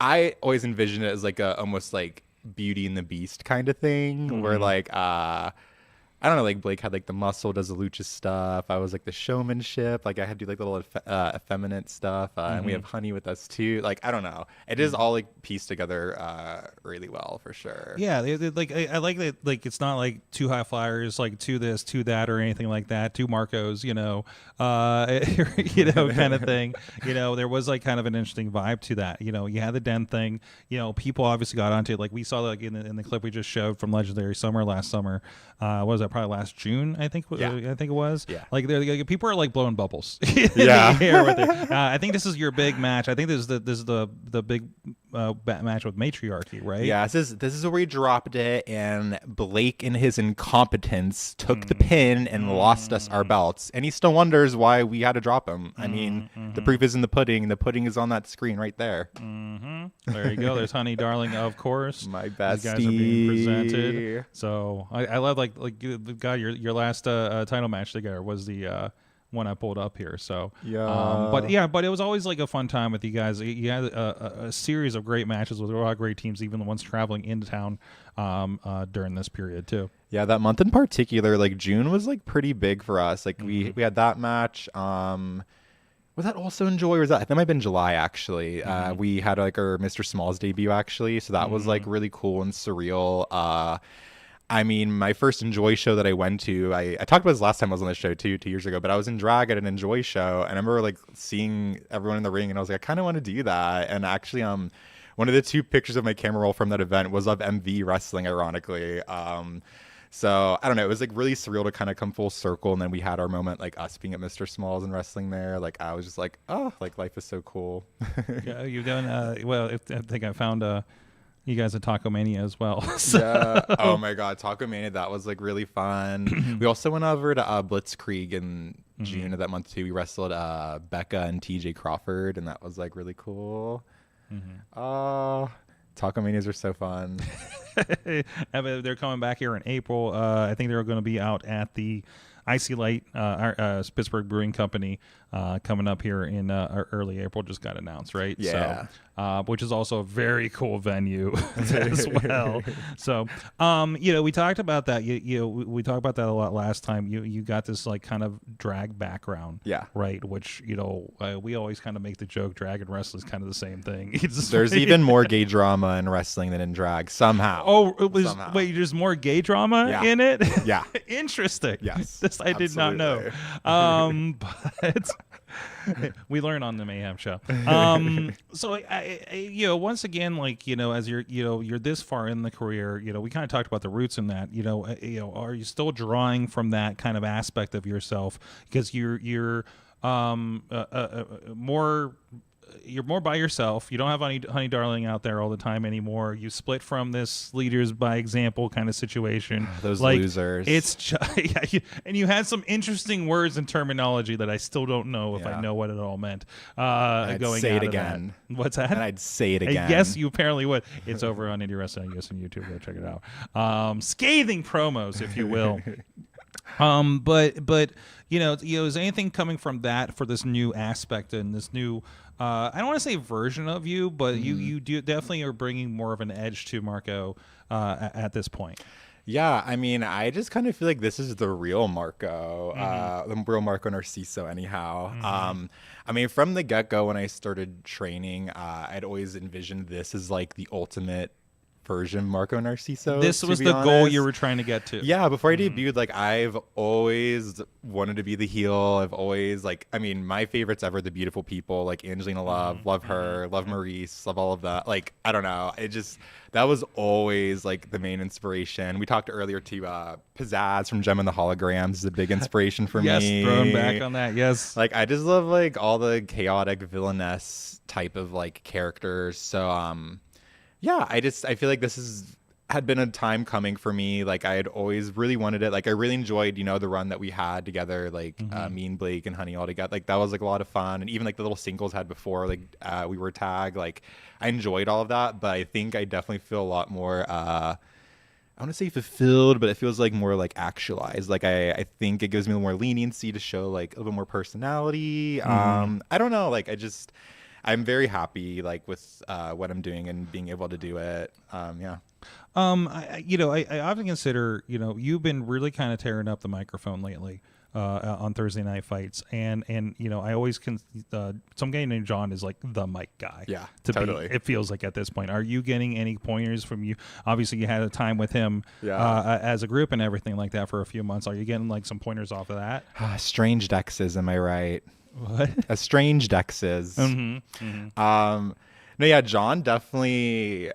I always envisioned it as like almost like Beauty and the Beast kind of thing where like, I don't know, like Blake had like the muscle, does the lucha stuff. I was like the showmanship. Like I had to do like the little effeminate stuff. And we have Honey with us too. Like, I don't know. It is all like pieced together really well for sure. Yeah, like I like that. Like it's not like two high flyers, like two this, two that, or anything like that. Two Marcos, you know, kind of thing. You know, there was like kind of an interesting vibe to that. You know, you had the Den thing. You know, people obviously got onto it. Like we saw like in the clip we just showed from Legendary Summer last summer. What was that? Probably last June, I think. I think it was. Yeah. Like people are like blowing bubbles. In the air with it. I think this is your big match. I think this is the big match with Matriarchy, right? Yeah. This is where we dropped it, and Blake, in his incompetence, took the pin and lost us our belts, and he still wonders why we had to drop him. I mean, the proof is in the pudding. The pudding is on that screen right there. There you go. There's Honey Darling, of course. My bestie. These guys are being presented. So I love like God, your last title match together was the one I pulled up here. So but it was always like a fun time with you guys. You had a series of great matches with a lot of great teams, even the ones traveling into town during this period too. Yeah, that month in particular, like June was like pretty big for us. Like we had that match. Was that also in July, or was that might have been July actually? We had like our Mr. Smalls debut actually, so that was like really cool and surreal. I mean, my first Enjoy show that I went to, I talked about this last time I was on the show too, 2 years ago, but I was in drag at an Enjoy show, and I remember like seeing everyone in the ring, and I was like, I kind of want to do that. And actually, one of the two pictures of my camera roll from that event was of MV wrestling, ironically. So I don't know, it was like really surreal to kind of come full circle, and then we had our moment, like us being at Mr. Smalls and wrestling there. Like I was just like, oh, like life is so cool. Yeah, you've done well. I think I found you guys at Taco Mania as well. So. Yeah. Oh my God, Taco Mania, that was like really fun. We also went over to Blitzkrieg in June of that month too. We wrestled Becca and TJ Crawford, and that was like really cool. Oh, Taco Manias are so fun. They're coming back here in April. I think they're going to be out at the Icy Light Pittsburgh Brewing Company coming up here in early April. Just got announced, right? Yeah. So, which is also a very cool venue as well. So, we talked about that. We talked about that a lot last time. You got this like kind of drag background, right? Which we always kind of make the joke, drag and wrestling is kind of the same thing. There's even more gay drama in wrestling than in drag somehow. Oh, wait, there's more gay drama in it? Yeah. Interesting. Yes. This I did not know. But We learn on the Mayhem show. So once again, like, as you're this far in the career, we kind of talked about the roots in that, are you still drawing from that kind of aspect of yourself? Because you're more by yourself. You don't have honey darling out there all the time anymore. You split from this leaders by example kind of situation. Those losers. It's and you had some interesting words and terminology that I still don't know if I know what it all meant. I'd going say out it of that. again. What's that? And I'd say it again. Yes, you apparently would. It's over on Indie Wrestling, I guess, on YouTube. Go check it out. Scathing promos, if you will. But is anything coming from that for this new aspect and this new I don't want to say version of you, but you do definitely are bringing more of an edge to Marco at this point. Yeah, I mean, I just kind of feel like this is the real Marco, the real Marco Narciso anyhow. I mean, from the get-go when I started training, I'd always envisioned this as like the ultimate version of Marco Narciso. This was the goal you were trying to get to. Yeah, before I debuted, like, I've always wanted to be the heel. I've always, like, I mean, my favorites ever, the beautiful people, like Angelina love her, love Maurice, love all of that. Like, I don't know. That was always, like, the main inspiration. We talked earlier to Pizzazz from Gem and the Holograms is a big inspiration for me. Yes, thrown back on that, yes. Like, I just love, like, all the chaotic villainess type of, like, characters. So, yeah, I feel like this had been a time coming for me. Like, I had always really wanted it. Like, I really enjoyed, the run that we had together, like me and Blake and Honey all together. Like, that was like a lot of fun. And even like the little singles had before, like we were tagged. Like, I enjoyed all of that. But I think I definitely feel a lot more, I want to say fulfilled, but it feels like more like actualized. Like, I think it gives me a little more leniency to show like a little more personality. I don't know. Like, I'm very happy, like, with what I'm doing and being able to do it. Yeah. I often consider, you've been really kind of tearing up the microphone lately on Thursday night fights, and I always some guy named John is like the mic guy. Yeah, totally. It feels like at this point. Are you getting any pointers from you? Obviously, you had a time with him as a group and everything like that for a few months. Are you getting like some pointers off of that? Strange Dexes, am I right? What? Estranged exes. No, yeah, John definitely.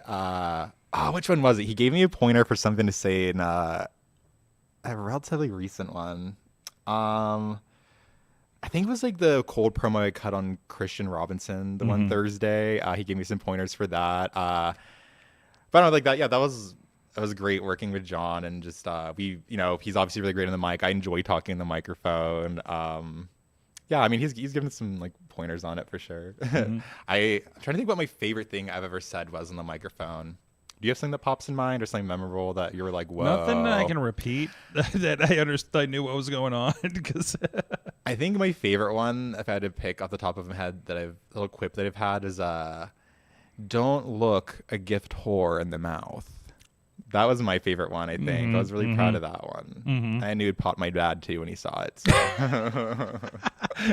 Which one was it? He gave me a pointer for something to say in a relatively recent one. I think it was like the cold promo I cut on Christian Robinson the one Thursday. He gave me some pointers for that. But I don't know, like that. Yeah, that was great working with John, and just he's obviously really great on the mic. I enjoy talking in the microphone. Yeah, I mean, he's given some like pointers on it for sure. I'm trying to think what my favorite thing I've ever said was on the microphone. Do you have something that pops in mind or something memorable that you were like, whoa? Nothing that I can repeat that I understood. I knew what was going on because I think my favorite one, if I had to pick off the top of my head, a little quip that I've had is, "Don't look a gift whore in the mouth." That was my favorite one, I think. I was really proud of that one. I knew it popped my dad, too, when he saw it. So.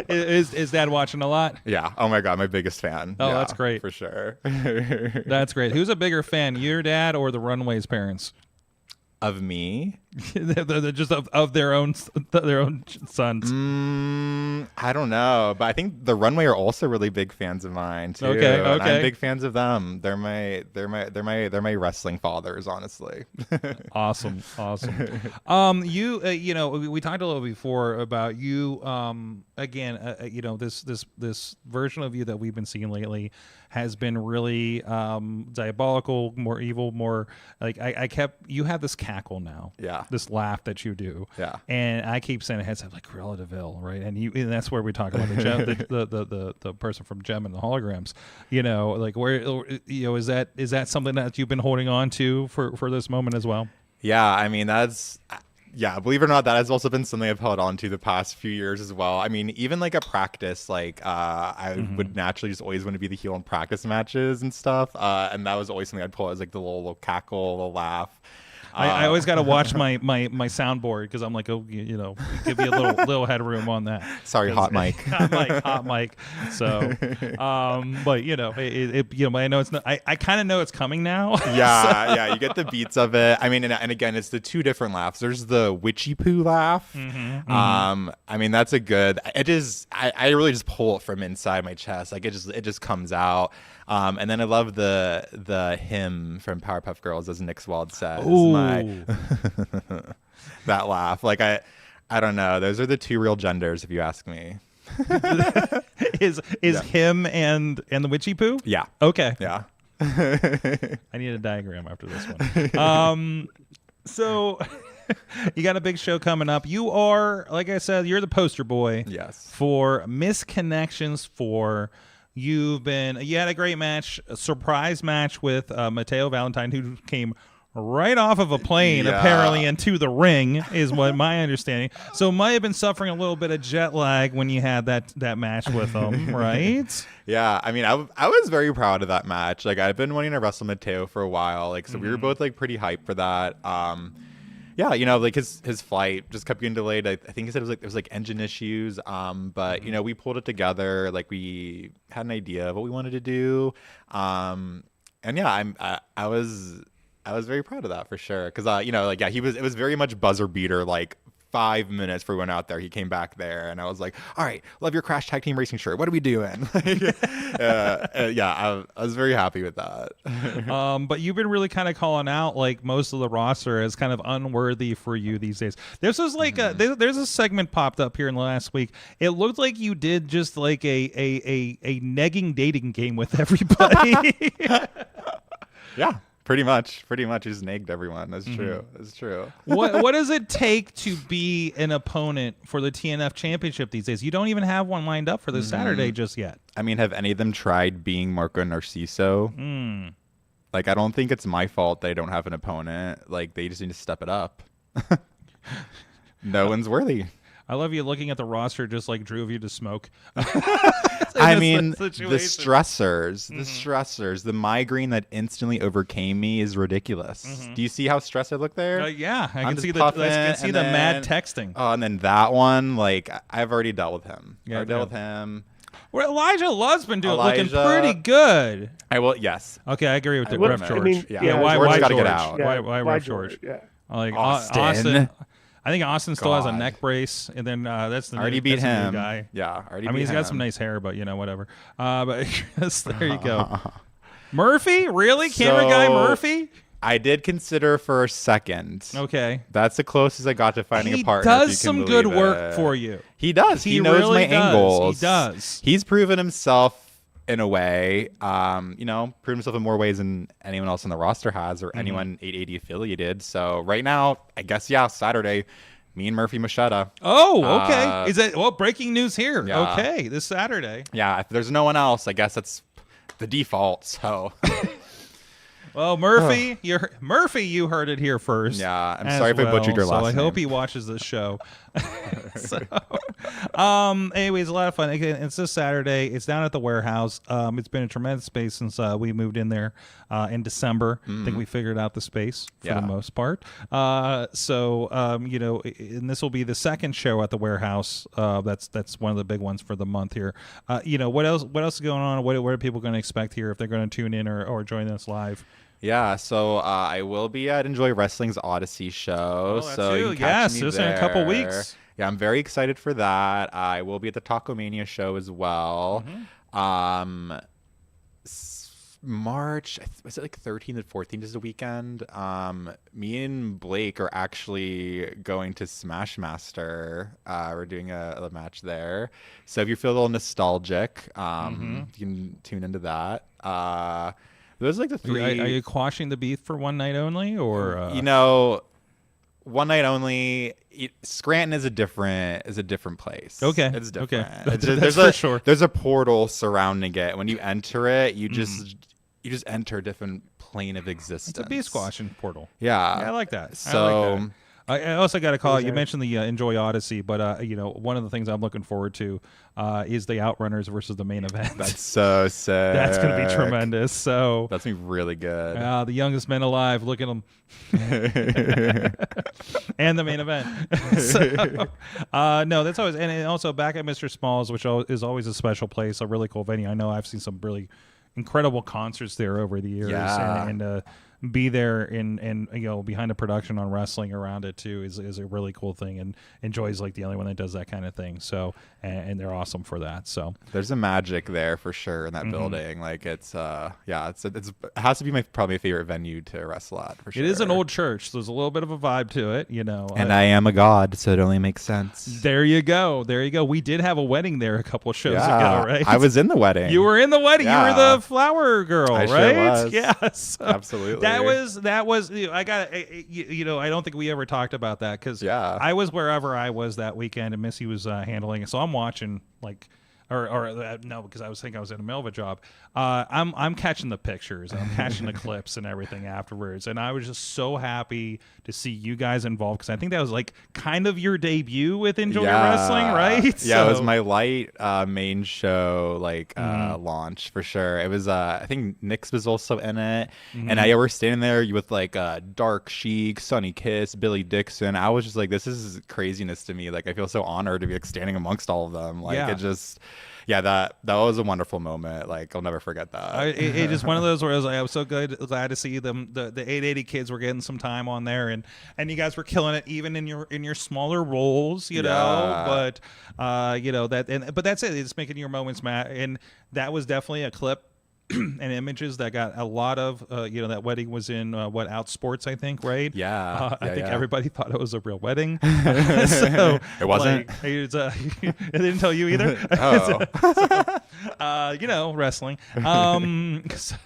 Is Dad watching a lot? Yeah. Oh, my God. My biggest fan. Oh, yeah, that's great. For sure. That's great. Who's a bigger fan, your dad or the Runways' parents? Of me? They're just of their own sons. I don't know, but I think the Runway are also really big fans of mine too. Okay. And I'm big fans of them. They're my wrestling fathers, honestly. Awesome. You we talked a little before about you. Again, this version of you that we've been seeing lately has been really diabolical, more evil, more like you have this cackle now. Yeah. This laugh that you do. Yeah. And I keep saying heads up like Cruella DeVille, right? And that's where we talk about the person from Gem and the Holograms. Like where is that something that you've been holding on to for this moment as well? Yeah, I mean believe it or not, that has also been something I've held on to the past few years as well. I mean, even like a practice, like I would naturally just always want to be the heel in practice matches and stuff. And that was always something I'd pull as like the little cackle, little laugh. I always got to watch my soundboard because I'm like, oh, give me a little headroom on that. Sorry, hot mic. hot mic. So, but I know it's not. I kind of know it's coming now. Yeah, you get the beats of it. I mean, and again, it's the two different laughs. There's the witchy poo laugh. I mean, that's a good. It is. I really just pull it from inside my chest. Like it just comes out. And then I love the hymn from Powerpuff Girls, as Nick Swald says. That laugh. Like I don't know. Those are the two real genders, if you ask me. Is him and the witchy poo? Yeah. Okay. Yeah. I need a diagram after this one. So you got a big show coming up. You are, like I said, you're the poster boy. Yes. For Misconnections 4. You had a great match, a surprise match with Matteo Valentine, who came right off of a plane, apparently, into the ring, is what my understanding. So might have been suffering a little bit of jet lag when you had that match with him, right? Yeah, I mean, I was very proud of that match. Like, I've been wanting to wrestle Matteo for a while. Like, so we were both like pretty hyped for that. Yeah, like his flight just kept getting delayed. I think he said it was like engine issues. But we pulled it together. Like we had an idea of what we wanted to do. And yeah, I was very proud of that for sure. Cause it was very much buzzer beater. Like 5 minutes before we went out there, he came back there, and I was like, all right, love your Crash Tag Team Racing shirt. What are we doing? I was very happy with that. But you've been really kind of calling out like most of the roster as kind of unworthy for you these days. This was like there's a segment popped up here in the last week. It looked like you did just like a negging dating game with everybody. Yeah. Pretty much, you just nagged everyone. That's true. That's true. What does it take to be an opponent for the TNF Championship these days? You don't even have one lined up for this Saturday just yet. I mean, have any of them tried being Marco Narciso? Like, I don't think it's my fault they don't have an opponent. Like, they just need to step it up. No one's worthy. I love you looking at the roster just like drove you to smoke. I mean, the stressors, the migraine that instantly overcame me is ridiculous. Do you see how stressed I look there? Yeah, I can see the mad texting. Oh, and then that one, like I've already dealt with him. I've dealt with him. Well, Elijah Love's been looking pretty good. Yes. Okay, I agree with the Ref George. I mean, why George George? gotta get out. Why Ref George? Yeah. Like Austin. I think Austin still has a neck brace, and then that's the already beat him. New guy. Yeah, already. I mean, he's got some nice hair, but whatever. But there you go. Murphy, really, camera guy Murphy. I did consider for a second. Okay, that's the closest I got to finding a partner. He does some good work for you. He does. He knows really my angles. He does. He's proven himself in a way. Proven himself in more ways than anyone else on the roster has, or anyone 880 affiliated. So right now, I guess Saturday, me and Murphy Machetta. Oh, okay. Is it breaking news here? Yeah. Okay, this Saturday. Yeah, if there's no one else, I guess that's the default. So. Well, Murphy, you heard it here first. Yeah, I'm sorry if I butchered your last name. I hope he watches this show. Anyways, a lot of fun. Again, it's this Saturday. It's down at the warehouse. It's been a tremendous space since we moved in there in December. I think we figured out the space for the most part. And this will be the second show at the warehouse. That's one of the big ones for the month here. What else is going on? What are people going to expect here if they're going to tune in or join us live? Yeah, so I will be at Enjoy Wrestling's Odyssey show. Yes, just in a couple weeks. Yeah, I'm very excited for that. I will be at the Taco Mania show as well. March, was it like 13th and 14th is the weekend? Me and Blake are actually going to Smashmaster. We're doing a match there. So if you feel a little nostalgic, you can tune into that. Those are like the three. Are you quashing the beef for one night only, or one night only? Scranton is a different place. Okay, it's different. Okay, that's for sure. There's a portal surrounding it. When you enter it, you just enter a different plane of existence. It's a beef squashing portal. Yeah, I like that. So. I also got to call it. You there. mentioned the Enjoy Odyssey, but one of the things I'm looking forward to is the Outrunners versus the main event. That's so sick. That's going to be tremendous. So That's gonna be really good. the youngest men alive. Look at them. And the main event. No, that's always, and also back at Mr. Smalls, which is always a special place, a really cool venue. I know I've seen some really incredible concerts there over the years, Yeah. and be there and behind the production on wrestling around it too is a really cool thing, and Enjoy's like the only one that does that kind of thing. So and they're awesome for that. So There's a magic there for sure in that building. Like it has to be probably my favorite venue to wrestle at for sure. it is an old church. So there's a little bit of a vibe to it, And I am a god, so it only makes sense. There you go. We did have a wedding there a couple of shows Yeah, ago, right? I was in the wedding. You were in the wedding. Yeah. You were the flower girl, I sure right? was. Yes, Absolutely. That was. I got. I don't think we ever talked about that because Yeah. I was wherever I was that weekend, and Missy was handling it. So I'm watching no, because I was thinking I was in the middle of a job. I'm catching the pictures and I'm catching the clips and everything afterwards, and I was just so happy to see you guys involved because I think that was like kind of your debut with Enjoy Wrestling, right? Yeah, it was So- my light main show launch for sure. It was I think Nix was also in it, and I were standing there with like Dark Sheik, Sonny Kiss, Billy Dixon. I was just like, this is craziness to me. Like I feel so honored to be like standing amongst all of them. Like Yeah. it just. Yeah, that was a wonderful moment. Like I'll never forget that. It just one of those where I was so glad to see them. The 880 kids were getting some time on there, and you guys were killing it, even in your smaller roles, know. Yeah. But but that's it. It's making your moments, Matt, and that was definitely a clip and images that got a lot of that wedding was in Outsports, I think, right? Yeah, I think yeah. everybody thought it was a real wedding. So It wasn't? like, it didn't tell you either. Oh. Wrestling. So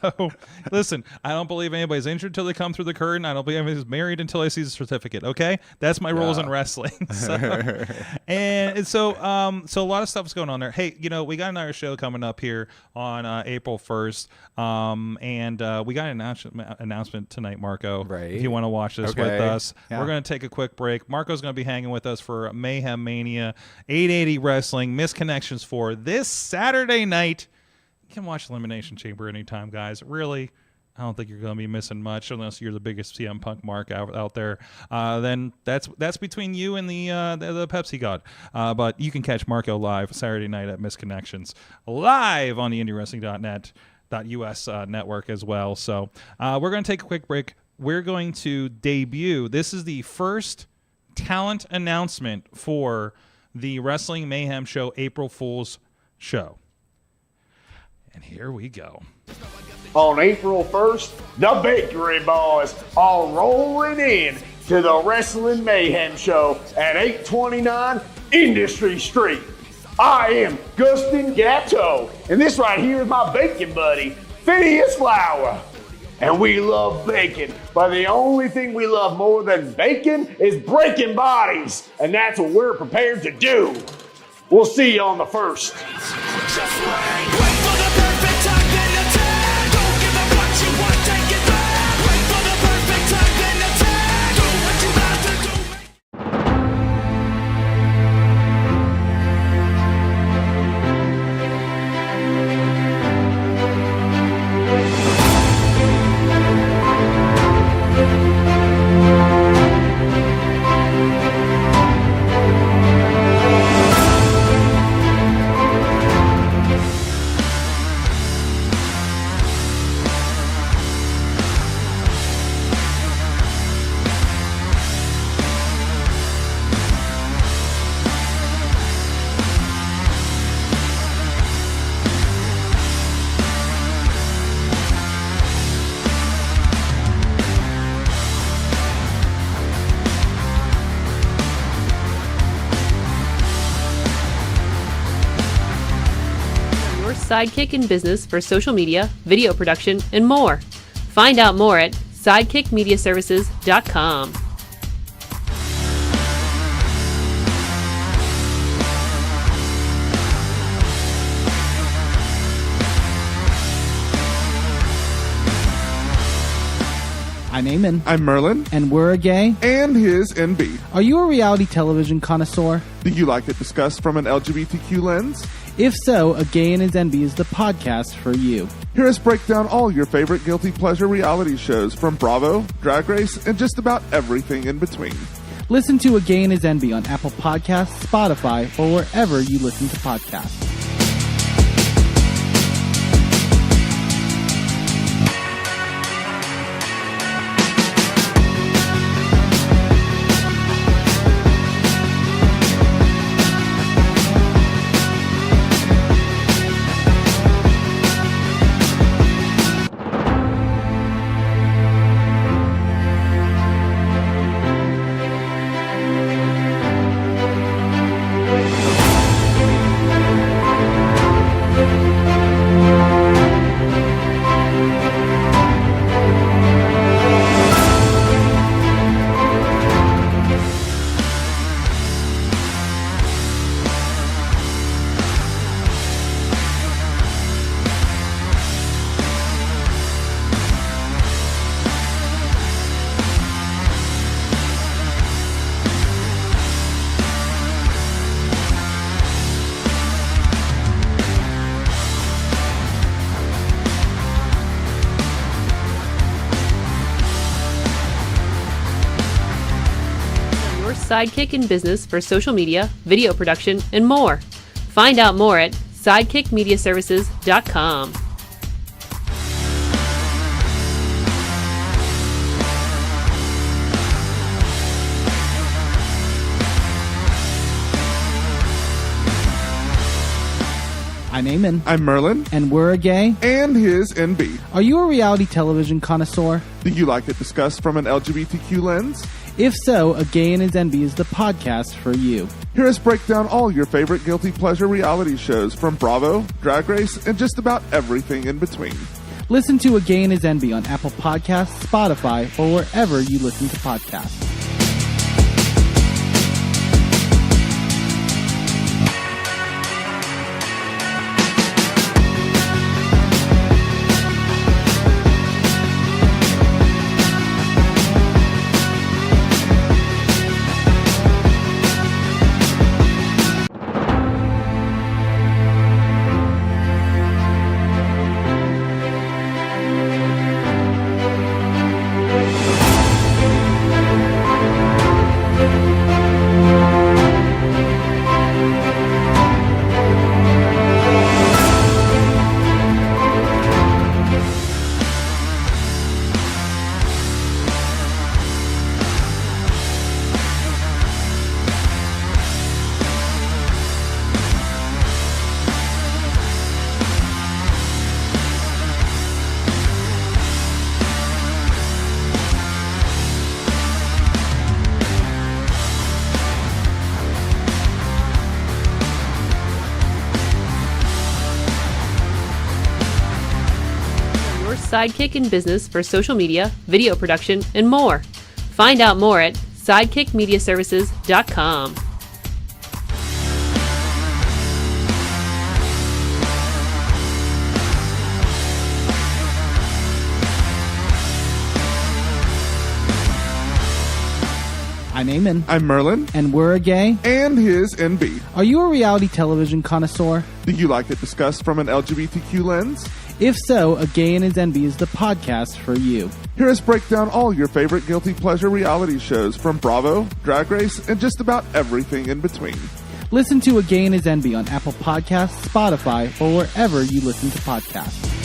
listen, I don't believe anybody's injured till they come through the curtain. I don't believe anybody's married until I see the certificate. Okay, that's my rules in wrestling. So a lot of stuff's going on there. Hey, we got another show coming up here on April 1st. And we got an announcement tonight, Marco. Right. If you want to watch this Okay. with us, Yeah. we're going to take a quick break. Marco's going to be hanging with us for Mayhem Mania 880 Wrestling Misconnections for this Saturday night. You can watch Elimination Chamber anytime, guys. Really, I don't think you're going to be missing much unless you're the biggest CM Punk mark out there. Then that's between you and the Pepsi God. But you can catch Marco live Saturday night at Misconnections live on the IndieWrestling.net.us network as well. So we're going to take a quick break. We're going to debut. This is the first talent announcement for the Wrestling Mayhem Show April Fool's Show. And here we go. On April 1st, the Bakery Boys are rolling in to the Wrestling Mayhem Show at 829 Industry Street. I am Gustin Gatto, and this right here is my bacon buddy, Phineas Flower. And we love bacon, but the only thing we love more than bacon is breaking bodies, and that's what we're prepared to do. We'll see you on the 1st. Just wait. Wait for the perfect time, then attack. Don't give up what you want, take it back. Wait for the perfect time, then attack. Do what you got to do. Your sidekick in business for social media, video production, and more. Find out more at sidekickmediaservices.com. I'm Eamon. I'm Merlin. And we're a gay. And his NB. Are you a reality television connoisseur? Do you like it discussed from an LGBTQ lens? If so, A Gay and His NB is the podcast for you. Hear us break down all your favorite guilty pleasure reality shows from Bravo, Drag Race, and just about everything in between. Listen to A Gay and His NB on Apple Podcasts, Spotify, or wherever you listen to podcasts. Sidekick in business for social media, video production, and more. Find out more at sidekickmediaservices.com. I'm Eamon. I'm Merlin. And we're a gay. And his NB. Are you a reality television connoisseur? Do you like it discussed from an LGBTQ lens? If so, A Gay and His NB is the podcast for you. Hear us break down all your favorite guilty pleasure reality shows from Bravo, Drag Race, and just about everything in between. Listen to A Gay and His NB on Apple Podcasts, Spotify, or wherever you listen to podcasts. Sidekick in business for social media, video production, and more. Find out more at sidekickmediaservices.com. I'm Eamon. I'm Merlin. And we're a gay. And his NB. Are you a reality television connoisseur? Do you like it discussed from an LGBTQ lens? If so, A Gay and His NB is the podcast for you. Hear us break down all your favorite guilty pleasure reality shows from Bravo, Drag Race, and just about everything in between. Listen to A Gay and His NB on Apple Podcasts, Spotify, or wherever you listen to podcasts.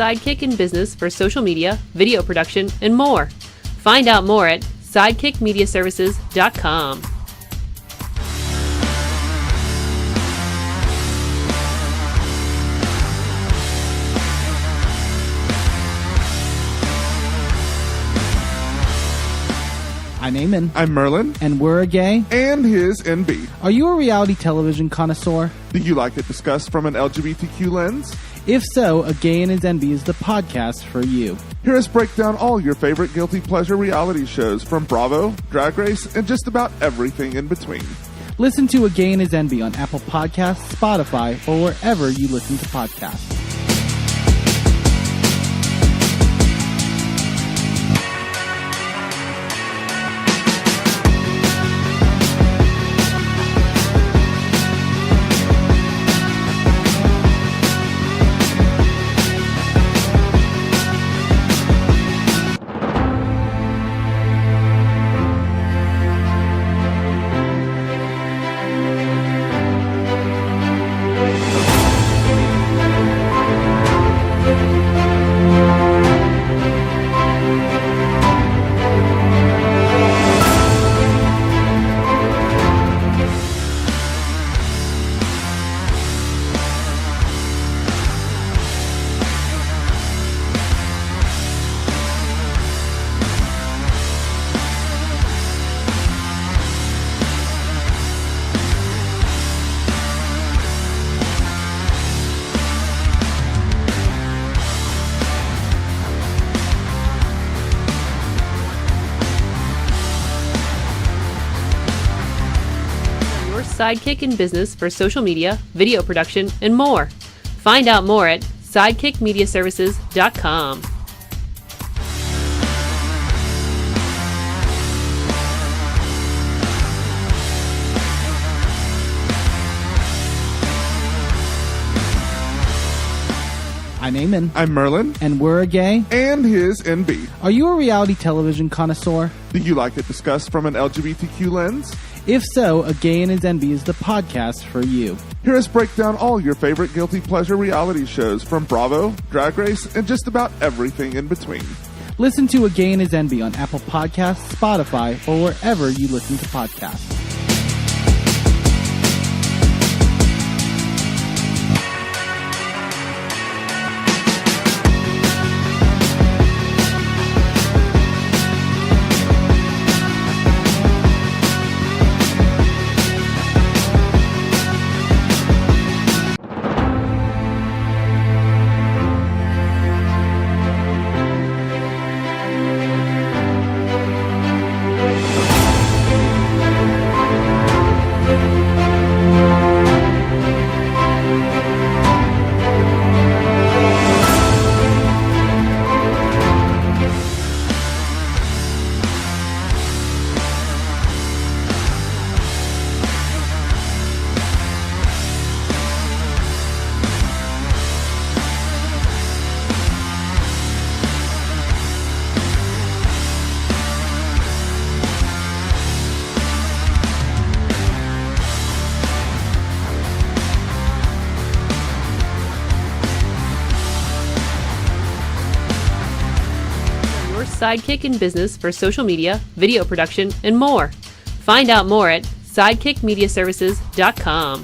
sidekick in business for social media, video production, and more. Find out more at sidekickmediaservices.com. I'm Eamon. I'm Merlin. And we're a gay. And his NB. Are you a reality television connoisseur? Do you like it discussed from an LGBTQ lens? If so, A Gay and His NB is the podcast for you. Hear us break down all your favorite guilty pleasure reality shows from Bravo, Drag Race, and just about everything in between. Listen to A Gay and His NB on Apple Podcasts, Spotify, or wherever you listen to podcasts. Sidekick in business for social media, video production, and more. Find out more at sidekickmediaservices.com. I'm Eamon. I'm Merlin. And we're a gay. And his NB. Are you a reality television connoisseur? Do you like it discussed from an LGBTQ lens? If so, A Gay and His NB is the podcast for you. Hear us break down all your favorite guilty pleasure reality shows from Bravo, Drag Race, and just about everything in between. Listen to A Gay and His NB on Apple Podcasts, Spotify, or wherever you listen to podcasts. Sidekick in business for social media, video production, and more. Find out more at sidekickmediaservices.com.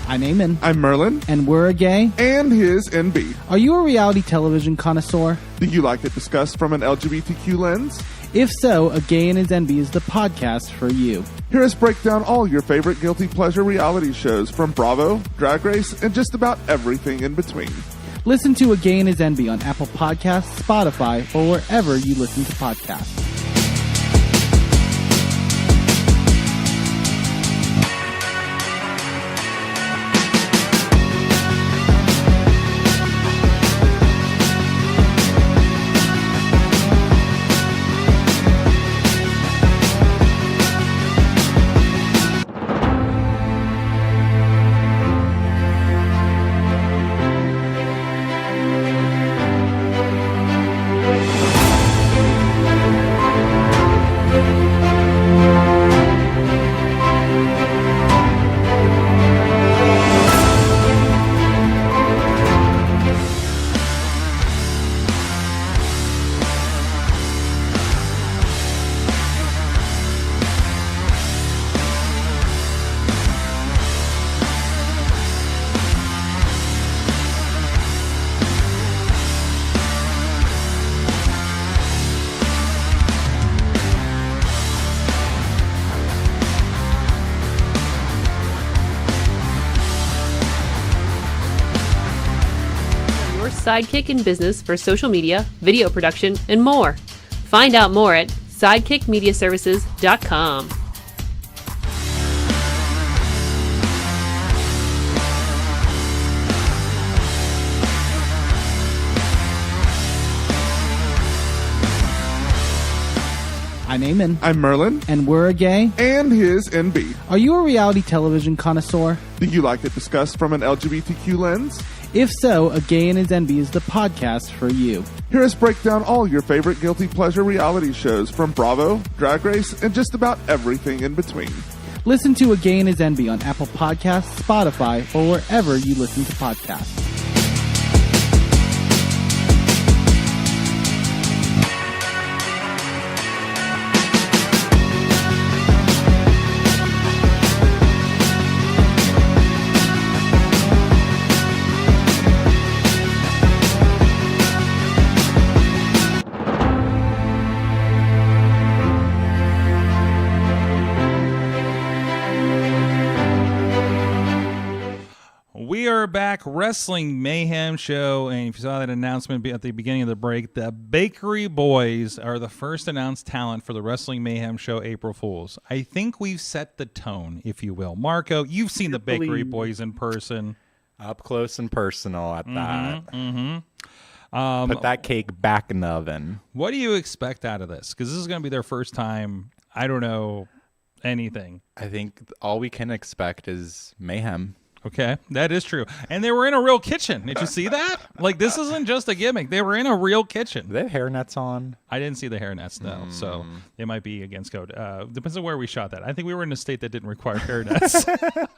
I'm Eamon. I'm Merlin. And we're a gay. And his NB. Are you a reality television connoisseur? Do you like it discussed from an LGBTQ lens? If so, A Gay and His NB is the podcast for you. Hear us break down all your favorite guilty pleasure reality shows from Bravo, Drag Race, and just about everything in between. Listen to A Gay and His NB on Apple Podcasts, Spotify, or wherever you listen to podcasts. sidekick in business for social media, video production, and more. Find out more at sidekickmediaservices.com. I'm Eamon. I'm Merlin. And we're a gay. And his NB. Are you a reality television connoisseur? Do you like it discussed from an LGBTQ lens? If so, A Gay and His NB is the podcast for you. Hear us break down all your favorite guilty pleasure reality shows from Bravo, Drag Race, and just about everything in between. Listen to A Gay and His NB on Apple Podcasts, Spotify, or wherever you listen to podcasts. We are back, Wrestling Mayhem show, and if you saw that announcement at the beginning of the break, the Bakery Boys are the first announced talent for the Wrestling Mayhem show April Fools. I think we've set the tone, if you will. Marco, you've seen the Bakery Boys in person. Up close and personal at that. Mm-hmm. Put that cake back in the oven. What do you expect out of this? Because this is going to be their first time, I don't know, anything. I think all we can expect is mayhem. Okay, that is true. And they were in a real kitchen. Did you see that? Like, this isn't just a gimmick. They were in a real kitchen. Do they have hairnets on? I didn't see the hairnets, though, so they might be against code. Depends on where we shot that. I think we were in a state that didn't require hairnets.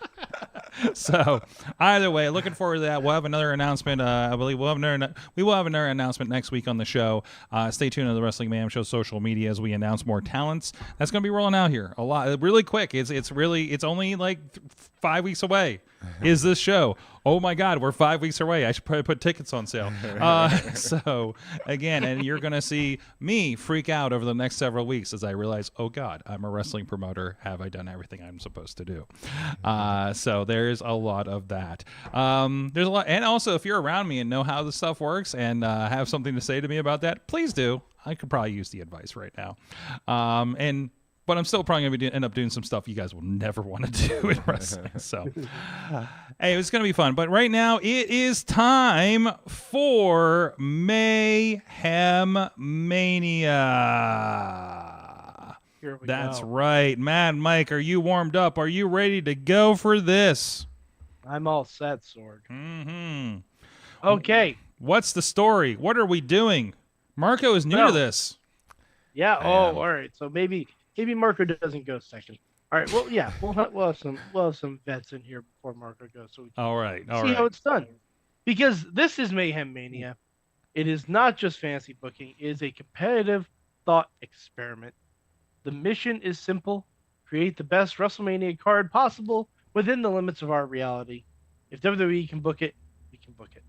So, either way, looking forward to that. We'll have another announcement. I believe we will have another announcement next week on the show. Stay tuned to the Wrestling Mayhem Show social media as we announce more talents. That's going to be rolling out here a lot, really quick. It's only like 5 weeks away. Is this show? Oh my God, we're 5 weeks away. I should probably put tickets on sale. So again, and you're going to see me freak out over the next several weeks as I realize, oh God, I'm a wrestling promoter. Have I done everything I'm supposed to do? So there's a lot of that. There's a lot, and also if you're around me and know how this stuff works and have something to say to me about that, please do. I could probably use the advice right now. But I'm still probably going to end up doing some stuff you guys will never want to do in wrestling. So, hey, it's going to be fun. But right now, it is time for Mayhem Mania. Here we That's go. right. Mad Mike, are you warmed up? Are you ready to go for this? I'm all set, Sword. Mm-hmm. Okay. What's the story? What are we doing? Marco is new to this. Yeah. All right. So maybe Marco doesn't go second. All right. Well, yeah. We'll have some vets in here before Marco goes, so we can All right. see how it's done. Because this is Mayhem Mania. It is not just fantasy booking. It is a competitive thought experiment. The mission is simple: create the best WrestleMania card possible within the limits of our reality. If WWE can book it, we can book it.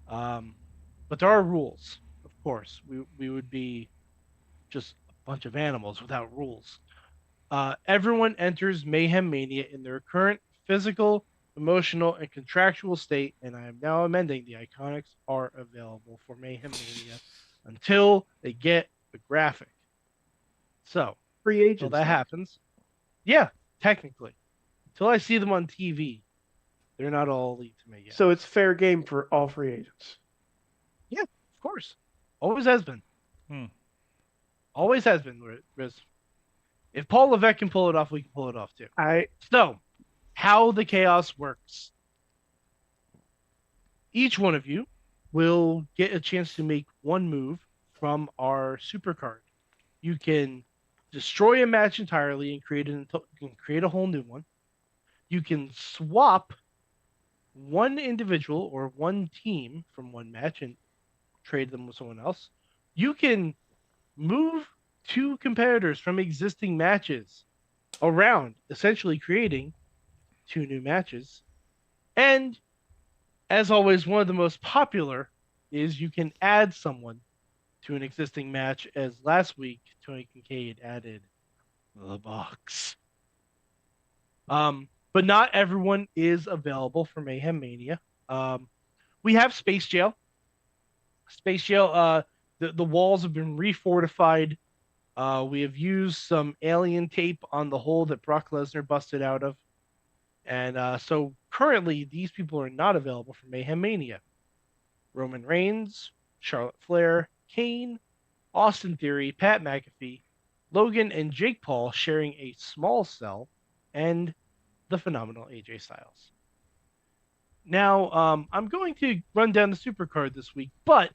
But there are rules. Of course, we would be just a bunch of animals without rules. Everyone enters Mayhem Mania in their current physical, emotional, and contractual state, and I am now amending the Iconics are available for Mayhem Mania until they get the graphic. So, Free agents. until that happens, yeah, technically. Until I see them on TV, they're not all elite to me yet. So it's fair game for all free agents. Yeah, of course. Always has been. Always has been, Riz. If Paul Levesque can pull it off, we can pull it off too. So, how the chaos works. Each one of you will get a chance to make one move from our super card. You can destroy a match entirely and create a whole new one. You can swap one individual or one team from one match and trade them with someone else. You can move two competitors from existing matches around, essentially creating two new matches. And as always, one of the most popular is you can add someone to an existing match, as last week Tony Kincaid added the Bucks. But not everyone is available for Mayhem Mania. We have Space Jail, Space Jail. The walls have been refortified. We have used some alien tape on the hole that Brock Lesnar busted out of. And so currently, these people are not available for Mayhem Mania. Roman Reigns, Charlotte Flair, Kane, Austin Theory, Pat McAfee, Logan, and Jake Paul sharing a small cell, and the phenomenal AJ Styles. Now, I'm going to run down the supercard this week, but